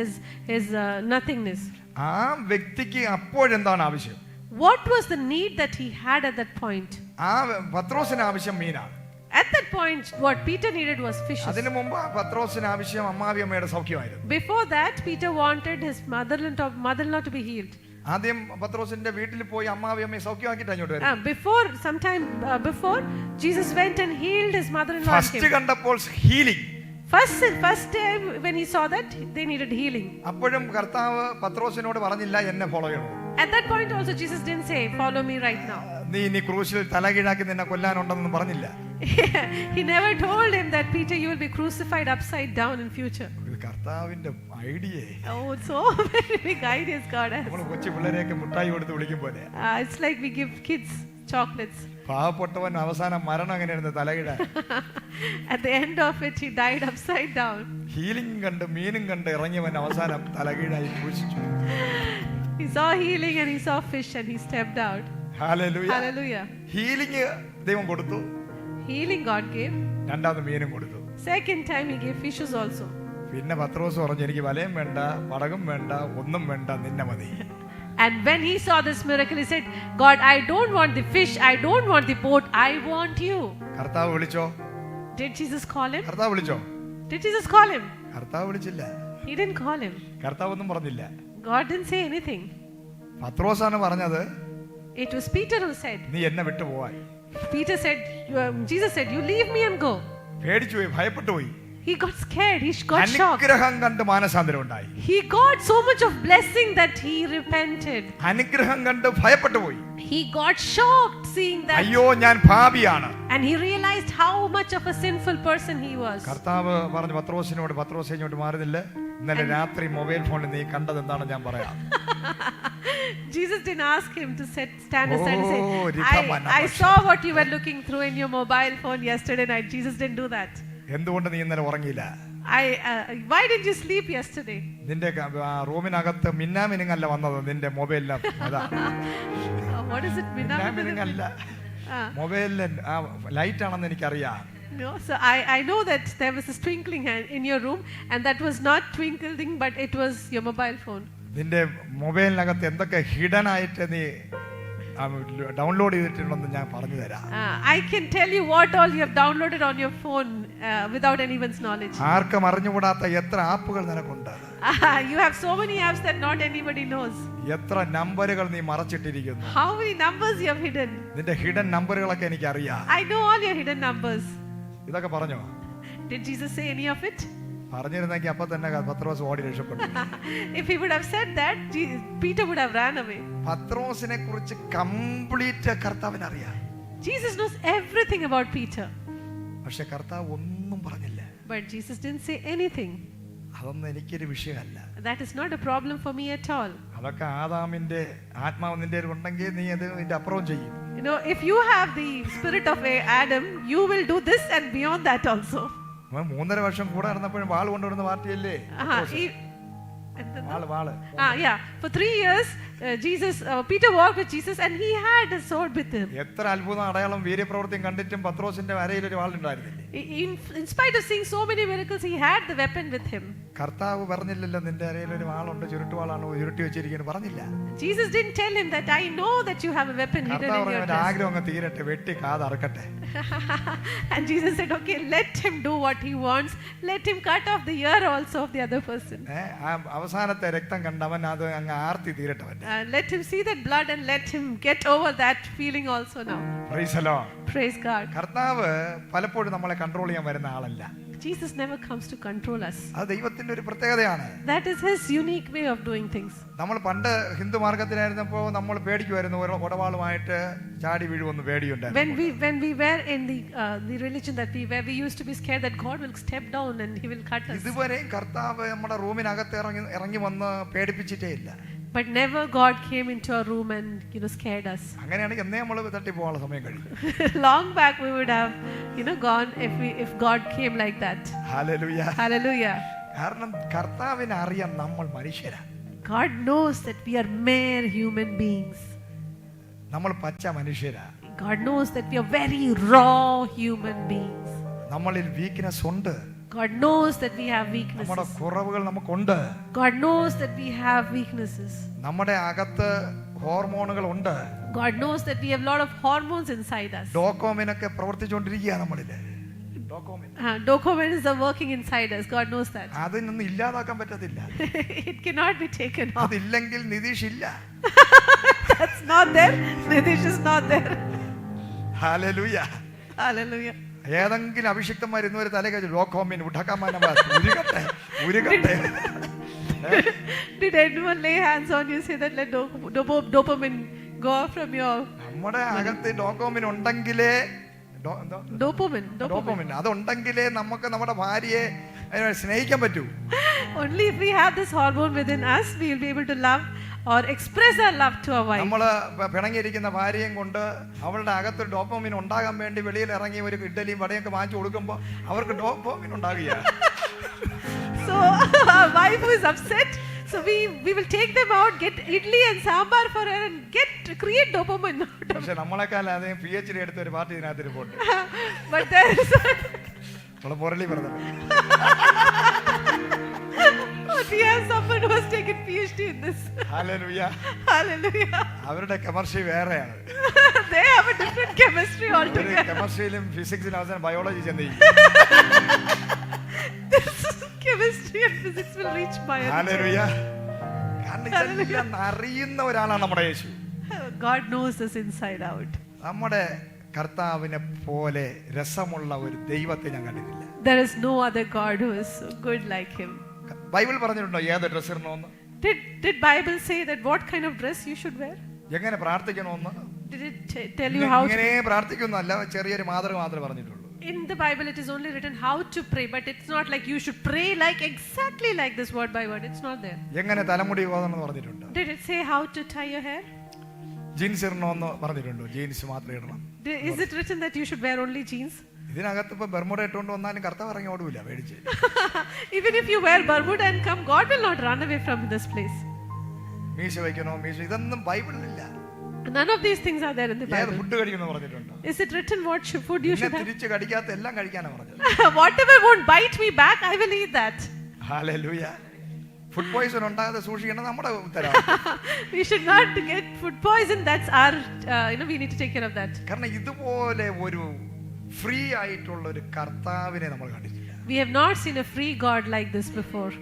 his nothingness. ആ വ്യക്തിക്ക് അപ്പോഴെന്താണ് ആവശ്യം? What was the need that he had at that point? ആ പത്രോസിന് ആവശ്യം മീനാണ്. At that point, what Peter needed was fishes. അതിനു മുമ്പ് പത്രോസിന് ആവശ്യം അമ്മാവിയമ്മയുടെ സൗഖ്യമായിരുന്നു. Before that, Peter wanted his mother-in-law to be healed. ആദ്യം പത്രോസിന്റെ വീട്ടിൽ പോയി അമ്മാവിയമ്മയെ സൗഖ്യമാക്കിയിട്ട് അങ്ങോട്ട് വരും. Before Jesus went and healed his mother-in-law. First കണ്ടപ്പോൾ healing. First time when he saw that they needed healing. അപ്പോഴും കർത്താവ് പത്രോസിനോട് പറഞ്ഞില്ല എന്നെ ഫോളോ ചെയ്യണം. At that point also Jesus didn't say follow me right now. നീ ക്രൂശിൽ തലകീഴാക്കി നിന്നെ കൊല്ലാനുണ്ടെന്ന് പറഞ്ഞില്ല. He never told him that Peter you will be crucified upside down in future. കർത്താവിന്റെ idea. So very big ideas God has. നമ്മൾ കൊച്ചു പിള്ളേരെയൊക്കെ മുട്ടായി കൊടുത്ത് വിളിക്കും പോലെ. It's like we give kids chocolates. പാവപ്പെട്ടവൻ അവസാനം മരണം എങ്ങനെയായിരുന്നു? തലകീഴ. At the end of it he died upside down. Healing കണ്ട് മീനും കണ്ട് ഇറങ്ങിയവൻ അവസാനം തലകീഴായി ക്രൂശിച്ചു. He saw healing and he saw fish and he stepped out. Hallelujah. Hallelujah. Healing ദൈവം കൊടുത്തു, Healing God gave. രണ്ടാമത് മീനും കൊടുത്തു. Second time he gave fishes also. പിന്നെ പത്രോസ് പറഞ്ഞു, എനിക്ക് വലയും വേണ്ട, പടകും വേണ്ട, ഒന്നും വേണ്ട, നിന്നെ മതി. And when he saw this miracle, he said, God, I don't want the fish, I don't want the boat, I want you. കർത്താവ് വിളിച്ചോ? Did Jesus call him? കർത്താവ് വിളിച്ചോ? Did Jesus call him? കർത്താവ് വിളിച്ചില്ല. He didn't call him. കർത്താവ് ഒന്നും പറഞ്ഞില്ല. God didn't say anything. പത്രോസാണ് പറഞ്ഞത്, It was Peter who said. നീ എന്നെ വിട്ടു പോവാൻ. Peter said, Jesus said, you leave me and go. പേടിച്ചു പോയി, ഭയപ്പെട്ടു പോയി. He got scared, he got shocked. അനുഗ്രഹം കണ്ട് മാനസാന്തരം ഉണ്ടായി. He got so much of blessing that he repented. അനുഗ്രഹം കണ്ട് ഭയപ്പെട്ടു പോയി. He got shocked seeing that. അയ്യോ ഞാൻ പാപിയാണ്. And he realized how much of a sinful person he was. കർത്താവ് പറഞ്ഞു പത്രോസിനോട്, പത്രോസ് ഇങ്ങോട്ട് മാറുന്നില്ല, ഇന്നലെ രാത്രി മൊബൈൽ ഫോണിൽ നീ കണ്ടത് എന്താണെന്ന് ഞാൻ പറയാം. Jesus didn't ask him to stand aside and Oh, say, I saw what you were looking through in your mobile phone yesterday night. Jesus didn't do that. എന്തുകൊണ്ട് നീ ഇന്നലെ ഉറങ്ങിയില്ല? Why did you sleep yesterday? നിന്റെ റൂമിനകത്ത് മിന്നാമിനുങ്ങല്ല വന്നത്, നിന്റെ മൊബൈലിനകത്ത്. What is it? മിന്നാമിനുങ്ങല്ല, മൊബൈലിന് light ആണെന്ന് എനിക്കറിയാം. No, so I know that there was a twinkling in your room, and that was not twinkling, but it was your mobile phone. നിന്റെ മൊബൈലിനകത്ത് എന്തൊക്കെ hidden ആയിട്ട് നീ ഡൗൺലോഡ് ചെയ്തിട്ടുണ്ടെന്ന് ഞാൻ പറഞ്ഞു തരാം. I can tell you what all you have downloaded on your phone without anyone's knowledge. ആർക്കും അറിഞ്ഞുകൂടാത്ത എത്ര ആപ്പുകൾ നിനക്കുണ്ട്. You have so many apps that not anybody knows. എത്ര നമ്പറുകൾ നീ മറച്ചിട്ടിരിക്കുന്നു. How many numbers you have hidden? നിന്റെ ഹിഡൻ നമ്പറുകളൊക്കെ എനിക്ക് അറിയാം. I know all your hidden numbers. ഇതൊക്കെ പറഞ്ഞോ? Did Jesus say any of it? പറഞ്ഞിരുന്നെങ്കിൽ അപ്പൊ തന്നെ പത്രോസ് ഓടി രക്ഷപ്പെട്ടു. If he would have said that, Peter would have ran away. പത്രോസിനെ കുറിച്ച് കംപ്ലീറ്റ് കർത്താവിന് അറിയാം. Jesus knows everything about Peter. പക്ഷെ കർത്താവ് ഒന്നും പറഞ്ഞില്ല. But Jesus didn't say anything. അതൊന്നും എനിക്കൊരു വിഷയമല്ല. That is not a problem for me at all. അതൊക്കെ ആദാമിന്റെ ആത്മാവ് നിന്റെ ഉണ്ടെങ്കിൽ നീ അത് ഇതിന്റെ അപ്പുറവും ചെയ്യും. You know, if you have the spirit of Adam, you will do this and beyond that also. 3.5 വർഷം കൂടെ നടന്നപ്പോഴും വാൾ കൊണ്ടുവരുന്ന പാർട്ടിയല്ലേ? വാള്. Yeah. For 3 years, Peter walked with Jesus and he had a sword with him. എത്ര അത്ഭുതം അടയാളം വീര്യപ്രവൃത്തിയും കണ്ടിട്ടും പത്രോസിന്റെ വരയിൽ ഒരു വാളുണ്ടായിരുന്നില്ലേ? In spite of seeing so many miracles, he had the weapon with him. കർത്താവ് പറഞ്ഞില്ലല്ലോ നിന്റെ അരയിൽ ഒരു വാളുണ്ട്, ചുരുട്ടുവാളാണ് ഉരുട്ടി വെച്ചിരിക്കുന്നു, പറഞ്ഞില്ല. Jesus didn't tell him that I know that you have a weapon hidden in your chest. ആഗ്രഹം അങ്ങ് തീരട്ടെ, വെട്ടി കാതറക്കട്ടെ. And Jesus said, okay, let him do what he wants. Let him cut off the ear also of the other person. അവസാനത്തെ രക്തം കണ്ടവൻ അത് അങ്ങ് ആർത്തി തീരട്ടവൻ. Let him see that blood and let him get over that feeling also now. Praise the Lord. Praise God. കർത്താവ് പലപ്പോഴും നമ്മളെ control ചെയ്യാൻ വരുന്ന ആളല്ല. Jesus never comes to control us. അത് ദൈവത്തിന്റെ ഒരു പ്രത്യേകതയാണ്. That is his unique way of doing things. നമ്മൾ പണ്ട് ഹിന്ദു മാർഗത്തിലായിരുന്നപ്പോൾ നമ്മൾ പേടിക്കുമായിരുന്നു, ഉടവാളുമായിട്ട് ചാടി വീഴുമെന്ന് പേടിയുണ്ടായിരുന്നു. When we were in the religion that we were, we used to be scared that God will step down and he will cut us. ഇതുവരെയും കർത്താവ് നമ്മുടെ റൂമിനകത്ത് ഇറങ്ങി വന്ന് പേടിപ്പിച്ചിട്ടേ ഇല്ല. But never God came into our room and scared us. അങ്ങനെയാണെങ്കിൽ എന്നേ നമ്മൾ തട്ടി പോകാനുള്ള സമയം കഴിയും. Long back we would have gone if God came like that. Hallelujah. Hallelujah. കാരണം കർത്താവിനെ അറിയാം നമ്മൾ മനുഷ്യരാ. God knows that we are mere human beings. നമ്മൾ പച്ച മനുഷ്യരാ. God knows that we are very raw human beings. നമ്മളിൽ വീക്ക്നെസ് ഉണ്ട്. God knows that we have weaknesses. നമ്മുടെ കുറവുകൾ നമുക്കുണ്ട്. God knows that we have weaknesses. നമ്മുടെ അകത്ത് ഹോർമോണുകൾ ഉണ്ട്. God knows that we have a lot of hormones inside us. ഡോപാമിനൊക്കെ പ്രവർത്തിച്ചുകൊണ്ടിരിക്കുകയാണ് നമ്മളിൽ. Dopamine is working inside us. God knows that. അതിനൊന്നും ഇല്ലാതാക്കാൻ പറ്റത്തില്ല. It cannot be taken off. അതില്ലെങ്കിൽ നിതീഷ് ഇല്ല. That's not there. Nitish is not there. Hallelujah. Hallelujah. ഏതെങ്കിലും അഭിഷിക്തന്മാർ ഇന്നുവരെ തലേ കഴിച്ചു ഡോക്കോമിൻ ഉരുകട്ടെ. Did anyone lay hands on you say that let dopamine go off from your? നമ്മുടെ അകത്ത് ഡോക്കോമിൻ ഉണ്ടെങ്കിലേ dopamine അതുണ്ടെങ്കിലേ നമുക്ക് നമ്മുടെ ഭാര്യയെ സ്നേഹിക്കാൻ പറ്റൂ. Only if we have this hormone within us, we will be able to love or express our love to our wife. നമ്മള് പിണങ്ങിയിരിക്കുന്ന ഭാര്യയും കൊണ്ട് അവളുടെ അകത്ത് ഡോപ്പമിൻ ഉണ്ടാകാൻ വേണ്ടി വെളിയിൽ ഇറങ്ങി ഒരു ഇഡ്ഡലിയും വടയൊക്കെ വാങ്ങിച്ചു കൊടുക്കുമ്പോൾ അവർക്ക് ഡോപ്പമിൻ ഉണ്ടാകുക. So our wife who is upset, So we will take them out, get idli and sambar for her and create dopamine. പക്ഷെ നമ്മളെക്കാൾ അതേ PhD എടുത്ത ഒരു പാർട്ടി ഇതിനകത്ത് ഇരിപ്പുണ്ട്. But there is പൊരളി പറഞ്ഞത്. we have someone who has taken PhD in this. Hallelujah. Hallelujah. അവരുടെ chemistry വേറെയാണ്. They have a different chemistry altogether. കെമിസ്ട്രിയിലും ഫിസിക്സിലും അവസാനം biology ചെന്നേക്കും. This chemistry and physics will reach biology. Hallelujah. കാരണം ഇതെല്ലാം അറിയുന്ന ഒരാളാണ് നമ്മുടെ യേശു. God knows us inside out. നമ്മുടെ കർത്താവിനെ പോലെ രസമുള്ള ഒരു ദൈവത്തെ ഞാൻ കണ്ടിട്ടില്ല. There is no other God who is so good like him. Bible പറഞ്ഞിട്ടുണ്ടോ ഏത് dress ഇടണമെന്ന്? Did Bible say that what kind of dress you should wear? എങ്ങനെ പ്രാർത്ഥിക്കണമെന്ന്? Did it tell you how? എങ്ങനെ പ്രാർത്ഥിക്കുന്നല്ല, ചെറിയൊരു മാതൃക മാത്രമേ പറഞ്ഞിട്ടുള്ളൂ. In the Bible it is only written how to pray, but it's not like you should pray like exactly like this word by word. It's not there. എങ്ങനെ തലമുടി കോതണം എന്ന് പറഞ്ഞിട്ടുണ്ട്. Did it say how to tie your hair? Jeans ഇടണമെന്ന് പറഞ്ഞിട്ടുണ്ടോ? Jeans മാത്രമേ ഇടണം. Is it written that you should wear only jeans? ഇതിനകത്ത് ഇപ്പൊ ബർമുഡ ഇട്ടുകൊണ്ട് വന്നാലും കർത്താവ് ഇറങ്ങി ഓടൂല, പേടിച്ച്. Even if you wear Bermuda and come, God will not run away from this place. മീശ വയ്ക്കണോ, മീശ ഇതൊന്നും ബൈബിളിലില്ല. None of these things are there in the ഏത് Bible. ഫുഡ് കഴിക്കുന്നു പറഞ്ഞിട്ടുണ്ടോ? Is it written what food you should have? തിരിച്ച് കടിക്കാത്ത എല്ലാം കഴിക്കാനാ പറഞ്ഞത്. Whatever won't bite me back, I will eat that. Hallelujah. Food poison ഉണ്ടാകാതെ സൂക്ഷിക്കണം നമ്മുടെ ഉത്തരവാദിത്വം. We should not get food poison. That's our we need to take care of that. കാരണം ഇതുപോലെ ഒരു ഫ്രീ ആയിട്ടുള്ള ഒരു കർത്താവിനെ നമ്മൾ കണ്ടിട്ടില്ല. We have not seen a free God like this before.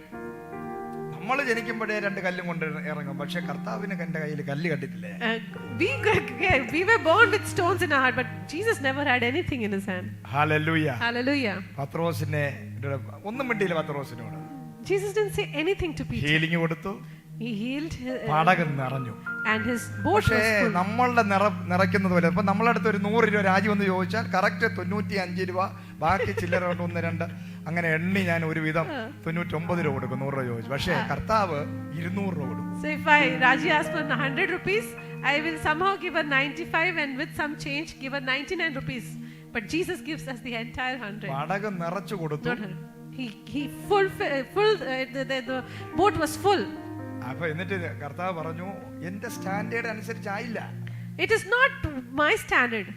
നമ്മൾ ജനിക്കുമ്പോഴേ രണ്ട് കല്ലും കൊണ്ട് ഇറങ്ങും, പക്ഷെ കർത്താവിന് എന്റെ കയ്യിൽ കല്ല് കണ്ടിട്ടില്ലേ. We were born with stones in our heart, but Jesus never had anything in his hand. Hallelujah. Hallelujah. പത്രോസിനെ ഒന്നും മിണ്ടിയില്ല പത്രോസിനോട്. Jesus didn't say anything to Peter. Healing കൊടുത്തു. He healed പടകം നിറഞ്ഞു. and his boat was പക്ഷേ full. നമ്മളുടെ നിറയ്ക്കുന്നത് പോലെ ഇപ്പൊ നമ്മളെ അടുത്ത് ഒരു 100 രൂപ രാജ്യം എന്ന് ചോദിച്ചാൽ കറക്റ്റ് 95 രൂപ, ബാക്കി ചില്ലറ കൊണ്ട് 1 2 അങ്ങനെ എണ്ണി ഞാൻ ഒരു വിധം 99 രൂപ കൊടുക്കും 100 രൂപ ചോദിച്ചു. പക്ഷേ കർത്താവ് 200 രൂപ കൊടുക്കും. So if Raji asks for 100 rupees, I will somehow give her 95 and with some change give her 99 rupees. But Jesus gives us the entire 100. പടകം നിറച്ചു കൊടുത്തു. Not her. He the boat was full. അപ്പൊ എന്നിട്ട് കർത്താവ് പറഞ്ഞു എന്റെ standard അനുസരിച്ചായില്ല. It is not my standard.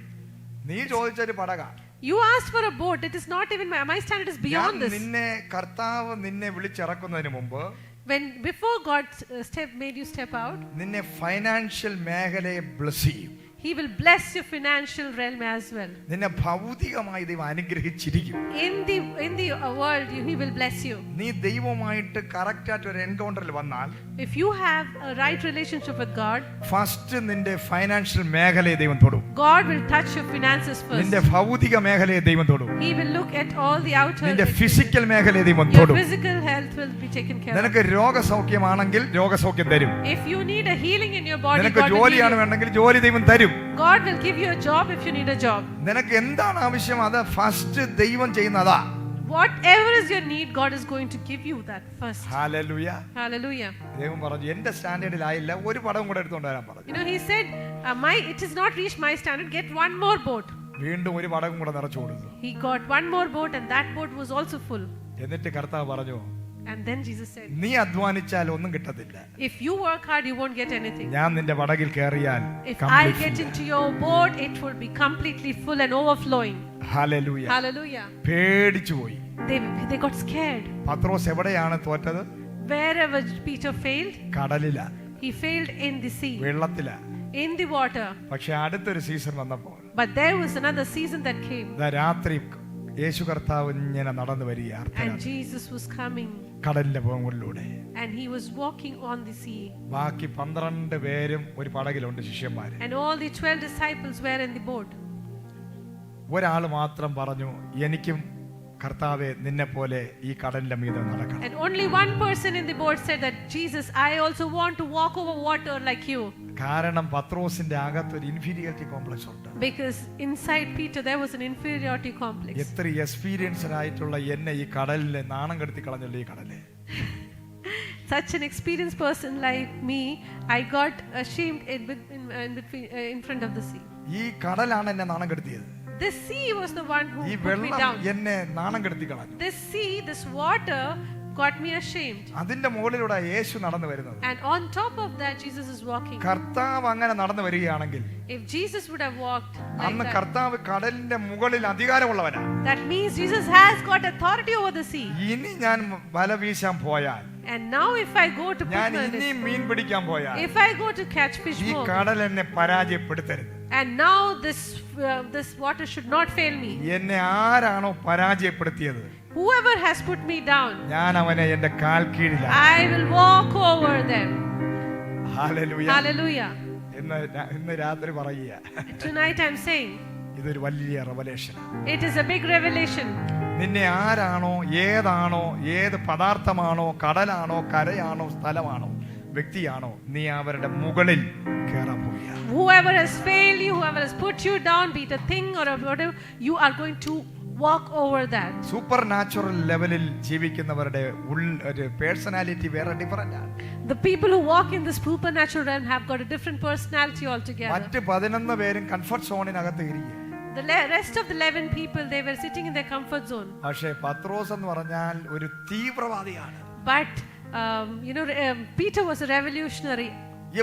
നീ ചോദിച്ചൊരു പടക. You asked for a boat. It is not even my standard is beyond this. നിന്നെ കർത്താവ് നിന്നെ വിളിച്ചിറക്കുന്നതിന് മുമ്പ് Before God made you step out, നിന്നെ ഫൈനാൻഷ്യൽ മേഖലയെ ബ്ലെസ് ചെയ്യും. He will bless your financial realm as well. നിന്നെ ഭൗതികമായി ദൈവം അനുഗ്രഹിച്ചിരിക്കും. In the world, He will bless you. നീ ദൈവമായിട്ട് കറക്റ്റ് ആയിട്ട് ഒരു എൻകൗണ്ടറിൽ വന്നാൽ, if you have a right relationship with God, first നിന്റെ ഫൈനാൻഷ്യൽ മേഖലയെ ദൈവം തൊടും. God will touch your finances first. നിന്റെ ഭൗതിക മേഖലയെ ദൈവം തൊടും. He will look at all the outer. നിന്റെ ഫിസിക്കൽ മേഖലയെ ദൈവം your തൊടും. physical health will be taken care of. നിനക്ക് രോഗസൗഖ്യമാണെങ്കിൽ രോഗസൗഖ്യം തരും. If you need a healing in your body, നിനക്ക് ജോലിയാണ് വേണമെങ്കിൽ ജോലി ദൈവം തരും. God will give you a job if you need a job. നിനക്ക് എന്താണ് ആവശ്യം അത് ഫസ്റ്റ് ദൈവം ചെയ്യുന്നതാ. Whatever is your need, God is going to give you that first. Hallelujah. Hallelujah. ദൈവം പറഞ്ഞു എന്റെ സ്റ്റാൻഡേർഡിൽ ആയില്ല, ഒരു പടം കൂടെ എടുത്തുകൊണ്ട് വരാൻ പറഞ്ഞു. He said, it has not reached my standard, get one more boat. വീണ്ടും ഒരു പടം കൂടെ നിറച്ചു കൊടുത്തു. He got one more boat and that boat was also full. എന്നിട്ട് കർത്താവ് പറഞ്ഞു, and then Jesus said, നീ അധ്വാനിച്ചാൽ ഒന്നും കിട്ടത്തില്ല. if you work hard, you won't get anything. ഞാൻ നിന്റെ പടകിൽ കയറിയാൽ if I get into your boat, it will be completely full and overflowing. Hallelujah. Hallelujah. പേടിച്ചു പോയി. They got scared. പത്രോസ് എവിടെയാണ് തോറ്റത്? Wherever Peter failed, കടലില. he failed in the sea, വെള്ളത്തില, in the water. പക്ഷെ അടുത്തൊരു സീസൺ വന്നപ്പോൾ, but there was another season that came, രാത്രി യേശു കർത്താവ് ഇങ്ങനെ നടന്നു വരിക. and Jesus was coming കടലിന്റെ മുകളിലൂടെ, and he was walking on the sea. ബാക്കി 12 പേരും ഒരു പടകിലുണ്ട്, ശിഷ്യന്മാര്. and all the 12 disciples were in the boat. ഒരാൾ മാത്രം പറഞ്ഞു, എനിക്കും കർത്താവേ നിന്നെ പോലെ ഈ കടലിന്റെ മീതെ നടക്കണം. and only one person in the boat said that, Jesus, I also want to walk over water like you. കാരണം പത്രോസിന്റെ അകത്ത് ഒരു ഇൻഫീരിയോറിറ്റി കോംപ്ലക്സ് ഉണ്ട്. because inside Peter there was an inferiority complex. എത്ര എക്സ്പീരിയൻസ്ഡ് ആയിട്ടുള്ള എന്നെ ഈ കടലിലെ നാണം കെടുത്തി കളഞ്ഞല്ലോ ഈ കടലെ. such an experienced person like me, I got ashamed in front of the sea. ഈ കടലാണ് എന്നെ നാണം കെടുത്തിയത്. This sea was the one who ഈ put me down. എന്നെ നാണം കെടുത്തി കളഞ്ഞു. This sea, this water got me ashamed. അതിന്റെ മുകളിലൂടെ യേശു നടന്നു വരുന്നത്. And on top of that, Jesus is walking. കർത്താവ് അങ്ങനെ നടന്നു വരികയാണെങ്കിൽ, If Jesus would have walked like അന്ന് that, കർത്താവ് കടലിന്റെ മുകളിൽ അധികാരമുള്ളവനാണ്. that means Jesus has got authority over the sea. ഇനി ഞാൻ വല വീശാൻ പോയാൽ, And now if I go to ഞാൻ put ഇനി my മീൻ പിടിക്കാൻ പോയാൽ, if I go to catch fish ഈ more, കടൽ എന്നെ പരാജയപ്പെടുത്തരുത്. and now this water should not fail me. എന്നെ ആരാണോ പരാജയപ്പെടുത്തിയത്, Whoever has put me down, ഞാൻ അവനെ എന്റെ കാൽ കീഴിലാണ്. I will walk over them. Hallelujah. Hallelujah. ഇന്ന് രാത്രി പറയുക, Tonight I'm saying ഇതൊരു വലിയ revelation. it is a big revelation. നിന്നെ ആരാണോ, ഏതാണോ, ഏത് പദാർത്ഥമാണോ, കടലാണോ, കരയാണോ, സ്ഥലമാണോ, വ്യക്തിയാണോ, നീ അവരുടെ മുകളിൽ കയറാൻ പോവുക. Whoever has failed you, whoever has put you down, be it a thing or whatever, you are going to walk over that. Super natural ലെവലിൽ ജീവിക്കുന്നവരുടെ ഒരു പേഴ്സണാലിറ്റി വേറെ ഡിഫറന്റ് ആണ്. The people who walk in the supernatural realm have got a different personality altogether. മറ്റ് 11 പേരും comfort സോണിനകത്ത് ഇരിക്കുക. The rest of the 11 people, they were sitting in their comfort zone. പക്ഷേ പത്രോസ് എന്ന് പറഞ്ഞാൽ ഒരു തീവ്രവാദിയാണ്. But Peter was a revolutionary.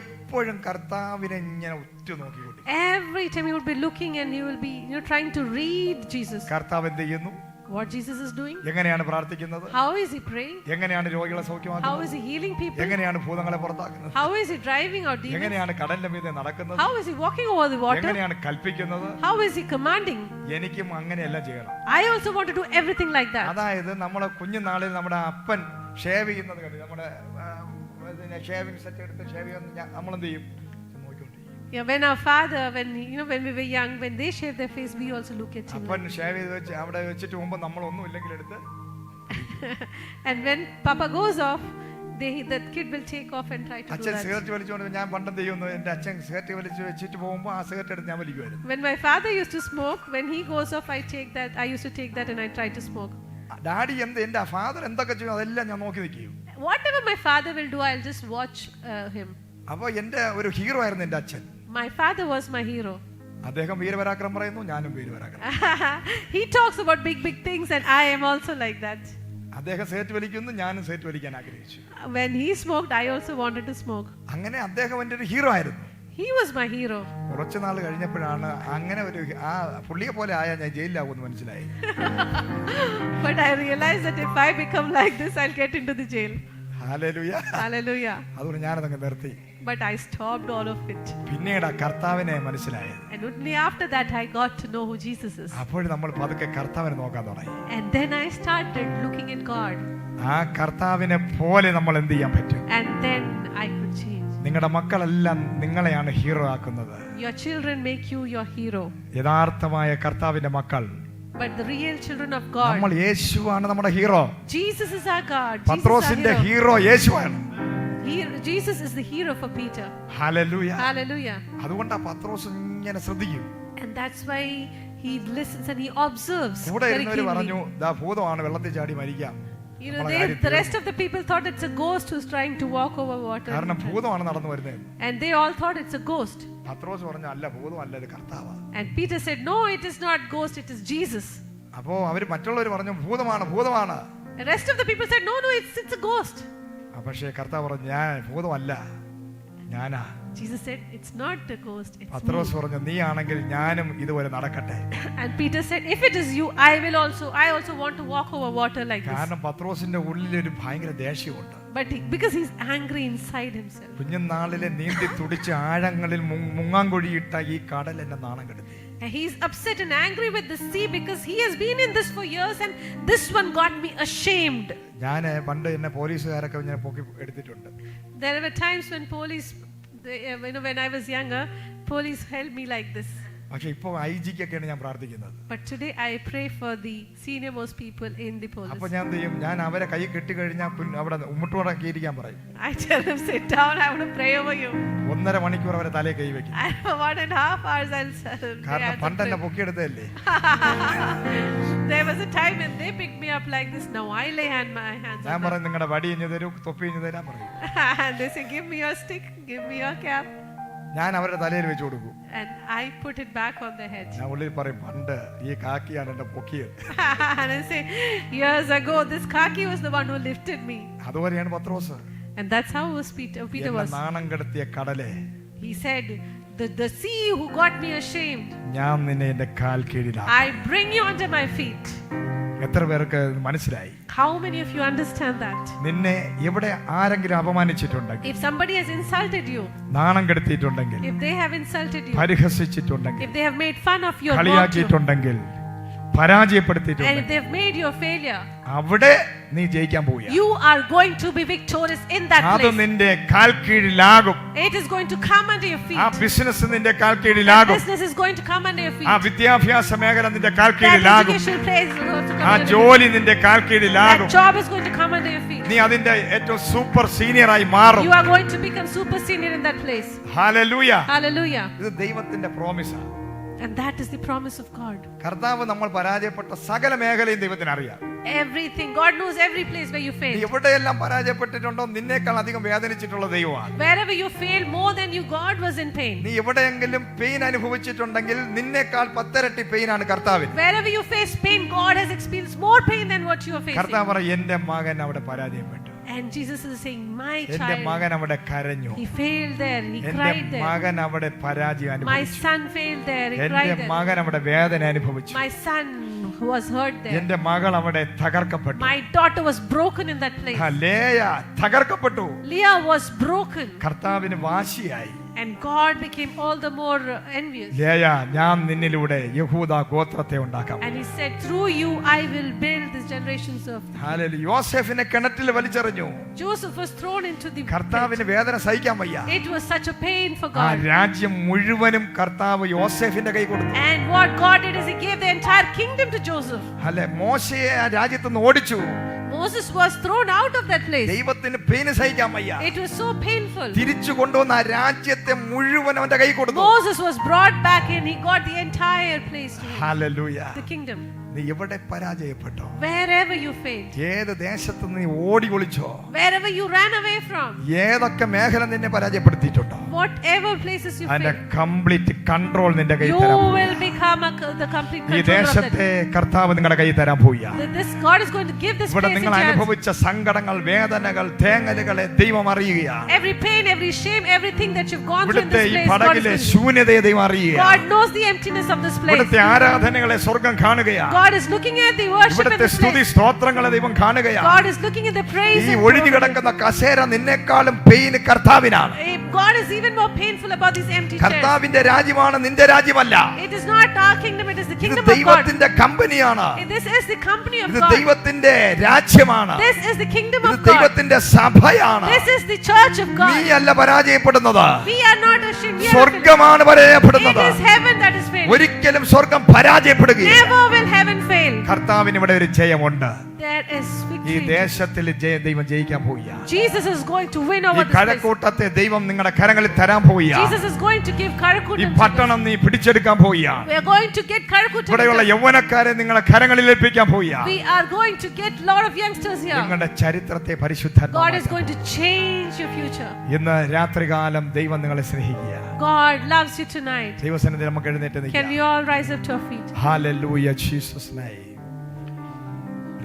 എപ്പോഴും കർത്താവിനെ ഇങ്ങനെ ഉറ്റുനോക്കിക്കൊണ്ടിരിക്കും. Every time he would be looking and he will be trying to read Jesus. കർത്താവ് എന്ത് ചെയ്യുന്നു, what Jesus is doing, എങ്ങനെയാണ് പ്രാർത്ഥിക്കുന്നത്, how is he praying, എങ്ങനെയാണ് രോഗികളെ how സൗഖ്യമാക്കുന്നത്, is he healing people, എങ്ങനെയാണ് ഭൂതങ്ങളെ പുറത്താക്കുന്നത്, how is he driving out demons, എങ്ങനെയാണ് കടലിന്റെ മീതെ നടക്കുന്നത്, how is he walking over the water, എങ്ങനെയാണ് കൽപ്പിക്കുന്നത്. how is he commanding. എനിക്കും അങ്ങനെയെല്ലാം ചെയ്യണം. I also want to do everything like that. അതായത് നമ്മളെ കുഞ്ഞുനാളിൽ നമ്മുടെ അപ്പൻ ഷേവ് ചെയ്യുന്നത് കണ്ടു, നമ്മുടെ ഷേവിംഗ് സെറ്റ് എടുത്ത് ഷേവ് ചെയ്യുന്ന നമ്മളെന്ത് ചെയ്യും, Yeah, when our father, when we were young, when they shave their face, we also look at him. അപ്പൻ ഷേവ് ചെയ്ത് വെച്ച് അവിടെ വെച്ചിട്ട് മുമ്പ് നമ്മളൊന്നും ഇല്ലെങ്കിൽ എടുത്ത് and when Papa goes off, that kid will take off and try to do അച്ഛൻ that. സിഗരറ്റ് വലിച്ചുകൊണ്ട് ഞാൻ പണ്ടെന്ത് ചെയ്യുന്നു, എന്റെ അച്ഛൻ സിഗരറ്റ് വലിച്ച് വെച്ചിട്ട് പോകുമ്പോൾ ആ സിഗരറ്റ് എടുത്ത് ഞാൻ വലിക്കുമായിരുന്നു. When my father used to smoke, when he goes off, I used to take that and I try to smoke. Daddy എന്റെ ഫാദർ എന്തൊക്കെ ചെയ്യും അതെല്ലാം ഞാൻ നോക്കി നിൽക്കും. Whatever my father will do, I'll just watch him. അപ്പൊ എന്റെ ഒരു ഹീറോ ആയിരുന്നു എന്റെ അച്ഛൻ. My father was my hero. അദ്ദേഹം വീരപരാക്രമം പറയുന്നു, ഞാനും വീരപരാക്രമം. He talks about big things and I am also like that. അദ്ദേഹം സിഗരറ്റ് വലിക്കുന്നു, ഞാനും സിഗരറ്റ് വലിക്കാൻ ആഗ്രഹിച്ചു. When he smoked, I also wanted to smoke. അങ്ങനെ അദ്ദേഹം എന്റെ ഒരു ഹീറോ ആയിരുന്നു. He was my hero. കുറച്ചു നാൾ കഴിഞ്ഞപ്പോഴാണ് അങ്ങനെ ഒരു ആ പുള്ളിയെ പോലെ ആയാൽ ഞാൻ ജയിലിലാവുമെന്ന് മനസ്സിലായി. But I realized that if I become like this, I'll get into the jail. Hallelujah. Hallelujah. അതുകൊണ്ട് ഞാനതങ്ങ് നിർത്തി. But I stopped all of it. പിന്നീട് കർത്താവിനെ മനസ്സിലായി. And only after that I got to know who Jesus is. അപ്പോൾ നമ്മൾ പതുക്കെ കർത്താവിനെ നോക്കാൻ തുടങ്ങി. And then I started looking at God. ആ കർത്താവിനെ പോലെ നമ്മൾ എന്ത് ചെയ്യാൻ പറ്റും? And then I could change. നിങ്ങളുടെ മക്കളെല്ലാം നിങ്ങളെയാണ് ഹീറോ ആക്കുന്നത്. Your children make you your hero. യഥാർത്ഥമായ കർത്താവിന്റെ മക്കൾ, but the real children of God, നമ്മൾ യേശുവാണ് നമ്മുടെ hero. Jesus is our God. പത്രോസിന്റെ ഹീറോ യേശുവാണ്. Jesus is the hero for Peter. Hallelujah. Hallelujah. അതുകൊണ്ട് ആ പത്രോസ് ഇങ്ങനെ ശ്രദ്ധിക്കും. And that's why he listens and he observes. കൂടെ ഇരുന്നവര് പറഞ്ഞു, ദാ ഭൂതമാണ്, വെള്ളത്തിൽ ചാടി മരിക്കാം. The rest of the people thought it's a ghost who's trying to walk over water. കാരണം ഭൂതമാണ് നടന്നു വരുന്നത്. And they all thought it's a ghost. പത്രോസ് പറഞ്ഞു, അല്ല ഭൂതമല്ല, ഇത് കർത്താവാണ്. And Peter said, no, it is not ghost, it is Jesus. അപ്പോ അവര് മറ്റുള്ളവർ പറഞ്ഞു, ഭൂതമാണ്, ഭൂതമാണ്. The rest of the people said, no, it's a ghost. പക്ഷേ കർത്താവ് പറഞ്ഞു, ഞാൻ ഭൂതമല്ല, ഞാനാ. Jesus said, it's not a ghost, it's Pathros me. പറഞ്ഞു, നീ ആണെങ്കിൽ ഞാനും ഇതുപോലെ നടക്കട്ടെ. And Peter said, if it is you, I also want to walk over water like this. കാരണം പത്രോസിന്റെ ഉള്ളിൽ ഒരു ഭയങ്കര ദേഷ്യമുണ്ട്. But because he's angry inside himself. കുഞ്ഞുനാളിലെ നീന്തി തുടിച്ച് ആഴങ്ങളിൽ മുങ്ങാങ്കുഴിയിട്ട ഈ കടൽ എന്നെ നാണം കെടുത്തി. And he's upset and angry with the sea because he has been in this for years and this one got me ashamed. ഞാൻ പണ്ട് എന്നെ പോലീസുകാരൊക്കെ ഇങ്ങനെ പൊക്കി എടുത്തിട്ടുണ്ട്. There were times when when I was younger, police held me like this. പക്ഷെ ഇപ്പോൾ ഐജിക്കൊക്കെയാണ് ഞാൻ പ്രാർത്ഥിക്കുന്നത്. But today I pray for the senior most people in the police. അപ്പോൾ ഞാൻ ചെയ്യും, ഞാൻ അവരെ കൈ കെട്ടി കഴിഞ്ഞാൽ അവിടെ ഉമ്മുട്ടോടക്കി ഇരിക്കാൻ പറയും. I tell them, sit down, I want to pray over you. 1.5 മണിക്കൂർ അവരെ തലേ കൈ വെക്കും. And for 1.5 hours I'll കാരണം പണ്ട് എന്നെ പൊക്കിയെടുത്തതല്ലേ. There was a time when they picked me up like this. Now I lay my hands ഞാൻ on പറയും, നിങ്ങളുടെ വടി ഇഞ്ഞു തരൂ, തൊപ്പി ഇഞ്ഞു തരാൻ പറയും. and they say, give me your stick, give me your cap. ഞാൻ അവരുടെ തലയിൽ വെച്ച് കൊടുക്കും. and I put it back on their head. ഞാൻ ഉള്ളിൽ പറയും, പണ്ട് ഈ കാക്കിയാണ് എന്നെ പൊക്കിയത്. And I say, years ago this khaki was the one who lifted me. അതുവരെയാണ് Pathros. And that's how Peter was. നാണം കെടുത്തിയ കടലേ, He said, the sea who got me ashamed, ഞാൻ നിന്നെ എന്റെ കാൽ കീഴിലാക്കും. I bring you under my feet. എത്ര പേർക്ക് മനസ്സിലായി? How many of you understand that? നിന്നെ എവിടെ ആരെങ്കിലും അപമാനിച്ചിട്ടുണ്ടെങ്കിൽ, If somebody has insulted you, നാണം കെടുത്തിയിട്ടുണ്ടെങ്കിൽ, if they have insulted you, പരിഹസിച്ചിട്ടുണ്ടെങ്കിൽ, if they have made fun of you, കളിയാക്കിയിട്ടുണ്ടെങ്കിൽ, and if പരാജയപ്പെടുത്തിയിട്ടുണ്ടെങ്കിൽ, they have made you a failure, അവിടെ നീ ജയിക്കാൻ പോവുക. you are going to be victorious in that അത് place. നിന്റെ കാൽ കീഴിലാകും. It is going to come under your feet. ആ business നിന്റെ കാൽ That കീഴിലാകും. business is going to come under your feet. ആ വിദ്യാഭ്യാസ മേഖല നിന്റെ കാൽ That കീഴിലാകും. educational place is going to come ആ under your ജോലി നിന്റെ കാൽ feet. കീഴിലാകും. That job is going to come under your feet. നീ അതിന്റെ ഏറ്റവും സൂപ്പർ സീനിയറായി മാറും. You are going to become super senior in that place. Hallelujah. Hallelujah. ഇത് ദൈവത്തിന്റെ പ്രോമിസാണ്. And that is the promise of God. കർത്താവ് നമ്മൾ പരാജയപ്പെട്ട സകല മേഖലയും ദൈവത്തിന് അറിയാം. Everything. God knows every place where you നീ failed. എവിടെയെല്ലാം പരാജയപ്പെട്ടിട്ടുണ്ടോ നിന്നേക്കാൾ അധികം വേദനിച്ചിട്ടുള്ള ദൈവമാണ്. Wherever you failed more than you, God was in pain. നീ എവിടെയെങ്കിലും പെയിൻ അനുഭവിച്ചിട്ടുണ്ടെങ്കിൽ നിന്നേക്കാൾ 10 ഇരട്ടി പെയിൻ ആണ് കർത്താവിന്. Wherever you face pain, God has experienced more pain than what you are facing. കർത്താവ് പറയും, എന്റെ മകൻ അവിടെ പരാജയപ്പെട്ടു. And Jesus is saying, my എന്റെ child, മകൻ അവിടെ കരഞ്ഞു. he failed there, he എന്റെ cried there. മകൻ അവിടെ പരാജയം My അനുഭവിച്ചു. son failed there, he എന്റെ cried there. മകൻ അവിടെ വേദന അനുഭവിച്ചു. My son was hurt there. എന്റെ മകൾ അവിടെ തകർക്കപ്പെട്ടു. My daughter was broken in that place. Leah തകർക്കപ്പെട്ടു. Leah was broken. കർത്താവിന് വാശിയായി. And God became all the more envious. Leah, ഞാൻ നിന്നിലൂടെ യഹൂദ ഗോത്രത്തെ ഉണ്ടാക്കാം. And he said, through you I will build this generations of. Hallelujah. യോസേഫിനെ കിണറ്റിൽ വലിച്ചെറിഞ്ഞു. Joseph was thrown into the pit. കർത്താവിന് വേദന സഹിക്കാൻ വയ്യ. It was such a pain for ആ God. രാജ്യം മുഴുവനും കർത്താവ് യോസേഫിന്റെ കൈ കൊടുത്തു. And what God did is he gave the entire kingdom to Joseph. അല്ലെ, മോശയെ ആ രാജ്യത്ത് നിന്ന് ഓടിച്ചു. Moses was thrown out of that place. ദൈവത്തിന് പെയിൻ സഹിക്കാൻ വയ്യ. It was so painful. തിരിച്ചു കൊണ്ടുവന്ന ആ രാജ്യത്തെ മുഴുവൻ അവന്റെ കൈ കൊടുത്തു. Moses was brought back and he got the entire place to him. Hallelujah. The kingdom. നീ എവിടെ പരാജയപ്പെട്ടോ, Wherever you failed, ഏത് ദേശത്ത് നീ ഓടി ഒളിച്ചോ, wherever you ran away from, ഏതൊക്കെ മേഖല നിന്നെ പരാജയപ്പെടുത്തിയിട്ടുണ്ടോ, whatever places you അതിന്റെ failed, കംപ്ലീറ്റ് കൺട്രോൾ നിന്റെ കയ്യിൽ you തരാൻ will become the complete ഈ controller of that. ദേശത്തെ കർത്താവ് നിങ്ങളുടെ കയ്യിൽ തരാൻ പോവുക. This God is going to give this ഇവിടെ place നിങ്ങൾ into your hands. അനുഭവിച്ച സങ്കടങ്ങൾ, വേദനകൾ, തേങ്ങലുകളെ ദൈവം അറിയുകയാണ്. Every pain, every shame, everything that you've gone through in ഇവിടുത്തെ this ഈ place, God is പടകിലെ going to. ശൂന്യതയെ ദൈവം അറിയുക. God knows the emptiness of this place. ഇവിടുത്തെ ആരാധനകളെ സ്വർഗം കാണുകയാണ്. God is looking at the worship in ഇവിടുത്തെ this സ്തുതി place. സ്തോത്രങ്ങളെ ദൈവം കാണുകയാണ്. God is looking at the praise. ഈ and ഒഴിഞ്ഞു glory. കിടക്കുന്ന കസേര നിന്നെക്കാളും pain കർത്താവിനാണ്. God is even more painful about these empty chairs. കർത്താവിന്റെ രാജ്യമാണ്, നിന്റെ രാജ്യമല്ല. It is not our kingdom, it is the ഇത് kingdom of God. ദൈവത്തിന്റെ കമ്പനിയാണ്. This is the company of ഇത് God. ദൈവത്തിന്റെ രാജ്യമാണ്. This is the kingdom ഇത് of God. ദൈവത്തിന്റെ സഭയാണ്. This is the church of God. നീയല്ല പരാജയപ്പെടുന്നത്, We are not ashamed. We are സ്വർഗമാണ് It പരാജയപ്പെടുന്നത്. is heaven that is failing. ഒരിക്കലും സ്വർഗം പരാജയപ്പെടുകയില്ല. Never will heaven fail. കർത്താവിന് ഇവിടെ ഒരു ജയമുണ്ട്. There is ഈ victory. ദേശത്തിൽ ദൈവം ജയിക്കാൻ പോവുക. Jesus is going to win ഈ over this place. കഴക്കൂട്ടത്തെ ദൈവം നിങ്ങളുടെ കരങ്ങളിൽ തരാൻ പോവുക. Jesus is going to give ഈ Karakut. പട്ടണം നീ പിടിച്ചെടുക്കാൻ പോവുക. We are going to get Karakut. ഇവിടെയുള്ള യൗവനക്കാരെ നിങ്ങളെ കരങ്ങളിൽ ഏൽപ്പിക്കാൻ പോവുക. We are going to get a lot of youngsters here. നിങ്ങളുടെ ചരിത്രത്തെ God is പരിശുദ്ധാത്മാവ് going to change your future. ഇന്ന് രാത്രികാലം ദൈവം നിങ്ങളെ സ്നേഹിക്കുക. God loves you tonight. ദൈവസന്നിധിയിൽ നമുക്ക് എഴുന്നേറ്റ് Can നിൽക്കാം. we all rise up to our feet? Hallelujah, Jesus name.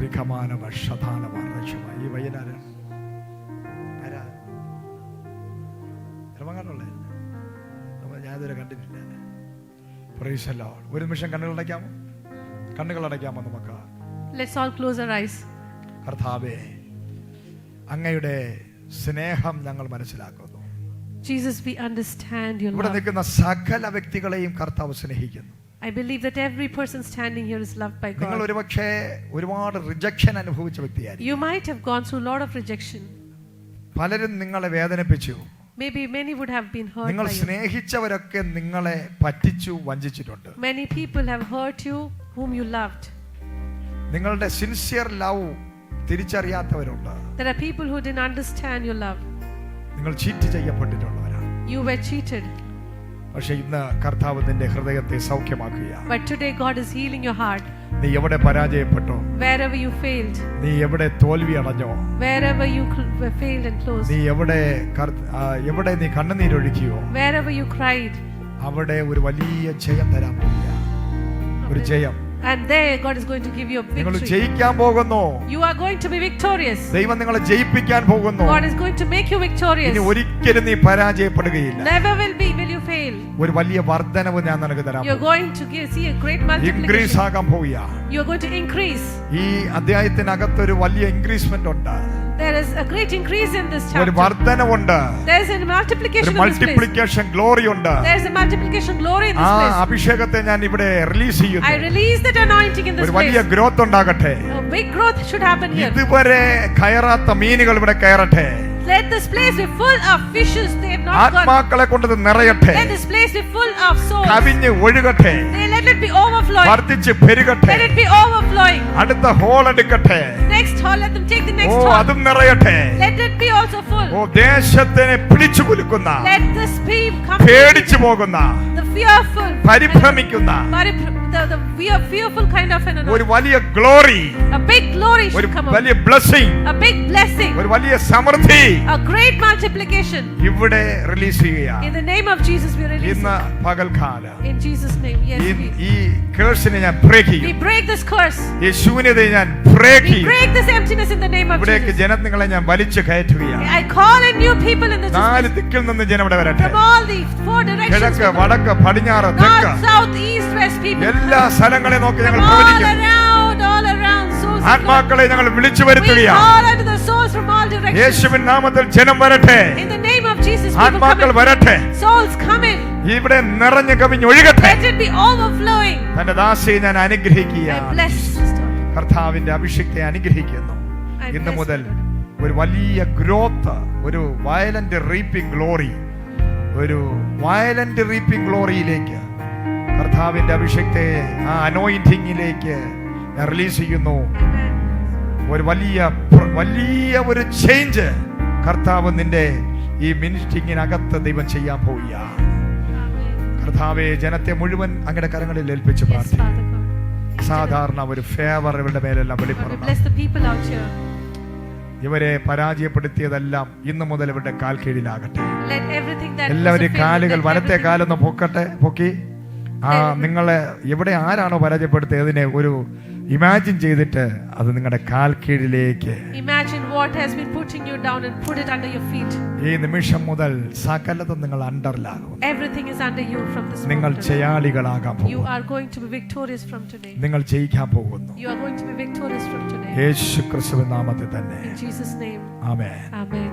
റികമാനമ ശതാനമ റജുമ. ഈ വൈകുന്നേരം ആരാ ഇറങ്ങാനുള്ളേ? ഞാൻ ഇതുവരെ കണ്ടിട്ടില്ല. Praise the Lord. ഒരു നിമിഷം കണ്ണുകൾ അടയ്ക്കാമോ? കണ്ണുകൾ അടയ്ക്കാമോ നമുക്ക്? Let's all close our eyes. കർത്താവേ, അങ്ങയുടെ സ്നേഹം ഞങ്ങൾ മനസ്സിലാക്കുന്നു. Jesus, we understand your ഇവിടെ love. നിൽക്കുന്ന സകല വ്യക്തികളെയും കർത്താവ് സ്നേഹിക്കുന്നു. I believe that every person standing here is loved by നിങ്ങൾ God. ഒരുപക്ഷെ ഒരുപാട് റിജക്ഷൻ അനുഭവിച്ച വ്യക്തിയായിരിക്കും. You might have gone through a lot of rejection. പലരും നിങ്ങളെ വേദനിപ്പിച്ചു. Maybe many would have been hurt നിങ്ങൾ by you. സ്നേഹിച്ചവരൊക്കെ നിങ്ങളെ പറ്റിച്ചു, വഞ്ചിച്ചിട്ടുണ്ട്. Many people have hurt you whom you loved. നിങ്ങളുടെ സിൻസിയർ ലവ് തിരിച്ചറിയാത്തവരുണ്ട്. There are people who didn't understand your love. നിങ്ങൾ ചീറ്റ് ചെയ്യപ്പെട്ടിട്ടുള്ളവരാണ്. You were cheated. പക്ഷെ ഇന്ന് കർത്താവ് നിന്റെ ഹൃദയത്തെ സൗഖ്യമാക്കുകയാണ്. But today God is healing your heart. നീ എവിടെ പരാജയപ്പെട്ടോ, wherever you failed, നീ എവിടെ തോൽവി അടഞ്ഞോ, wherever you failed and closed, നീ എവിടെ നീ കണ്ണുനീരൊഴുക്കിയോ, wherever you cried, അവിടെ ഒരു വലിയ ജയം തരാൻ പോകുക. ഒരു ജയം. and there God is going to give you a നിങ്ങൾ victory. ജയിക്കാൻ പോകുന്നു. You are going to be victorious. ദൈവം നിങ്ങളെ ജയിപ്പിക്കാൻ പോകുന്നു. God is going to make you victorious. ഇനി ഒരിക്കലും നീ പരാജയപ്പെടുകയില്ല. Never will you fail. ഒരു വലിയ വർധനവ് ഞാൻ നിനക്ക് തരാം. You are going to see a great multiplication. Increase ആകാൻ പോവുക. You are going to increase. ഈ അധ്യായത്തിനകത്ത് ഒരു വലിയ ഇൻക്രീസ്മെന്റ് ഉണ്ട്. There is a great increase in this chapter. ഒരു വർധനവുണ്ട്. There is a multiplication in this place. Multiplication glory ഉണ്ട്. There is a multiplication glory in this place. ആ അഭിഷേകത്തെ ഞാൻ ഇവിടെ റിലീസ് ചെയ്യുന്നു. I release that anointing in this ഒരു place. വലിയ growth ഉണ്ടാകട്ടെ. A big growth should happen here. ഇതുവരെ കയറാത്ത മീനുകൾ ഇവിടെ കയറട്ടെ. Let this place be full of fishes they have not got. ആത്മാക്കളെ കൊണ്ട് നിറയട്ടെ. Let this place be full of souls. കവിഞ്ഞ് ഒഴുകട്ടെ. Let it be overflowing. വർദ്ധിച്ച് പെരുകട്ടെ. Let it be overflowing. അടുത്ത ഹോൾ എടുക്കട്ടെ. Next hall, let them take the next oh hall. അതും നിറയട്ടെ. Let it be also full. ഓ ദേശത്തിനെ പിടിച്ചു കുലുക്കുന്ന, Let this be പേടിച്ചു പോകുന്ന, the fearful, പരിഭ്രമിക്കുന്ന the fearful kind of an ഒരു anointing. വലിയ ഗ്ലോറി, A big glory ഒരു should come up. വലിയ blessing, A big blessing. ഒരു വലിയ സമൃദ്ധി A great multiplication. ഇവിടെ റിലീസ് ചെയ്യുക. In the name of Jesus we release ഇന്ന് it. പകൽക്കാലം In Jesus' name, yes. ഈ കേഴ്സിനെ ഞാൻ ബ്രേക്ക് We ചെയ്യും. break this curse. ഈ ശൂന്യതയെ ഞാൻ ബ്രേക്ക് We ചെയ്യും. break this emptiness in the name of ഇവിടേക്ക് Jesus. ജനങ്ങളെ ഞാൻ വലിച്ചു കയറ്റുകയാണ്. I call in new people in this നാല് place. ദിക്കിൽ നിന്ന് ജനം ഇവിടെ വരട്ടെ. From all the four directions. കിഴക്ക്, people. വടക്ക്, പടിഞ്ഞാറ്, North, തെക്ക്, south, east, west people. എല്ലാ സ്ഥലങ്ങളെ നോക്കി From ഞങ്ങൾ all പ്രവചിക്കും. around, souls. of ആത്മാക്കളെ ഞങ്ങൾ വിളിച്ചു God. We വരുത്തുകയാണ്. call unto the souls from all directions. യേശുവിൻ നാമത്തിൽ ജനം വരട്ടെ. In the name of Jesus, people ആത്മാക്കൾ come in. വരട്ടെ. Souls come in. ഇവിടെ നിറഞ്ഞു കവിഞ്ഞ് ഒഴുകട്ടെ. Let it be overflowing. തന്റെ ദാസിയെ ഞാൻ I അനുഗ്രഹിക്കുകയാണ്. bless sister. കർത്താവിന്റെ അഭിഷേകത്തെ അനുഗ്രഹിക്കുന്നു. I ഇന്ന് bless മുതൽ you, Lord. ഒരു വലിയ ഗ്രോത്ത്, ഒരു വയലന്റ് റീപ്പിംഗ് ഗ്ലോറി, ഒരു വയലന്റ് റീപ്പിംഗ് ഗ്ലോറിയിലേക്ക് കർത്താവിന്റെ അഭിഷേകത്തെ ആ അനോയിന്റിങ്ങിലേക്ക് ഞാൻ റിലീസ് ചെയ്യുന്നു. ഒരു വലിയ ഒരു ചേഞ്ച് കർത്താവ് നിന്റെ ഈ മിനിസ്റ്റിങ്ങിനകത്ത് ദൈവം ചെയ്യാൻ പോവുക. കർത്താവെ ജനത്തെ മുഴുവൻ അങ്ങയുടെ കരങ്ങളിൽ ഏൽപ്പിച്ച് Yes, പ്രാർത്ഥിക്കും. Father God. സാധാരണ ഒരു ഫേവർ ഇവരുടെ മേലെല്ലാം God, we വെളിപ്പെടണം. bless the people out here. ഇവരെ പരാജയപ്പെടുത്തിയതെല്ലാം ഇന്നു മുതൽ ഇവരുടെ കാൽ കീഴിലാകട്ടെ. Let everything that എല്ലാവരും was a failure, കാലുകൾ let വലത്തെ everything- കാലൊന്ന് പൊക്കി നിങ്ങളെ എവിടെ ആരാണോ പരാജയപ്പെടുത്തിയതിനെ ഒരു ഇമാജിൻ ചെയ്തിട്ട് അത് നിങ്ങളുടെ കാൽ കീഴിലേക്ക് Imagine what has been putting you down and put it under your feet. ഈ നിമിഷം മുതൽ സകലതും നിങ്ങൾ അണ്ടറിലാകും. Everything is under you from this നിങ്ങൾ moment. ജയാളികളാകാൻ You പോകുന്നു. are going to be victorious from today. നിങ്ങൾ ജയിക്കാൻ പോകുന്നു. You are going to be victorious from today. യേശു ക്രിസ്തുവിൻ നാമത്തിൽ തന്നെ. In Jesus' name. Amen. Amen.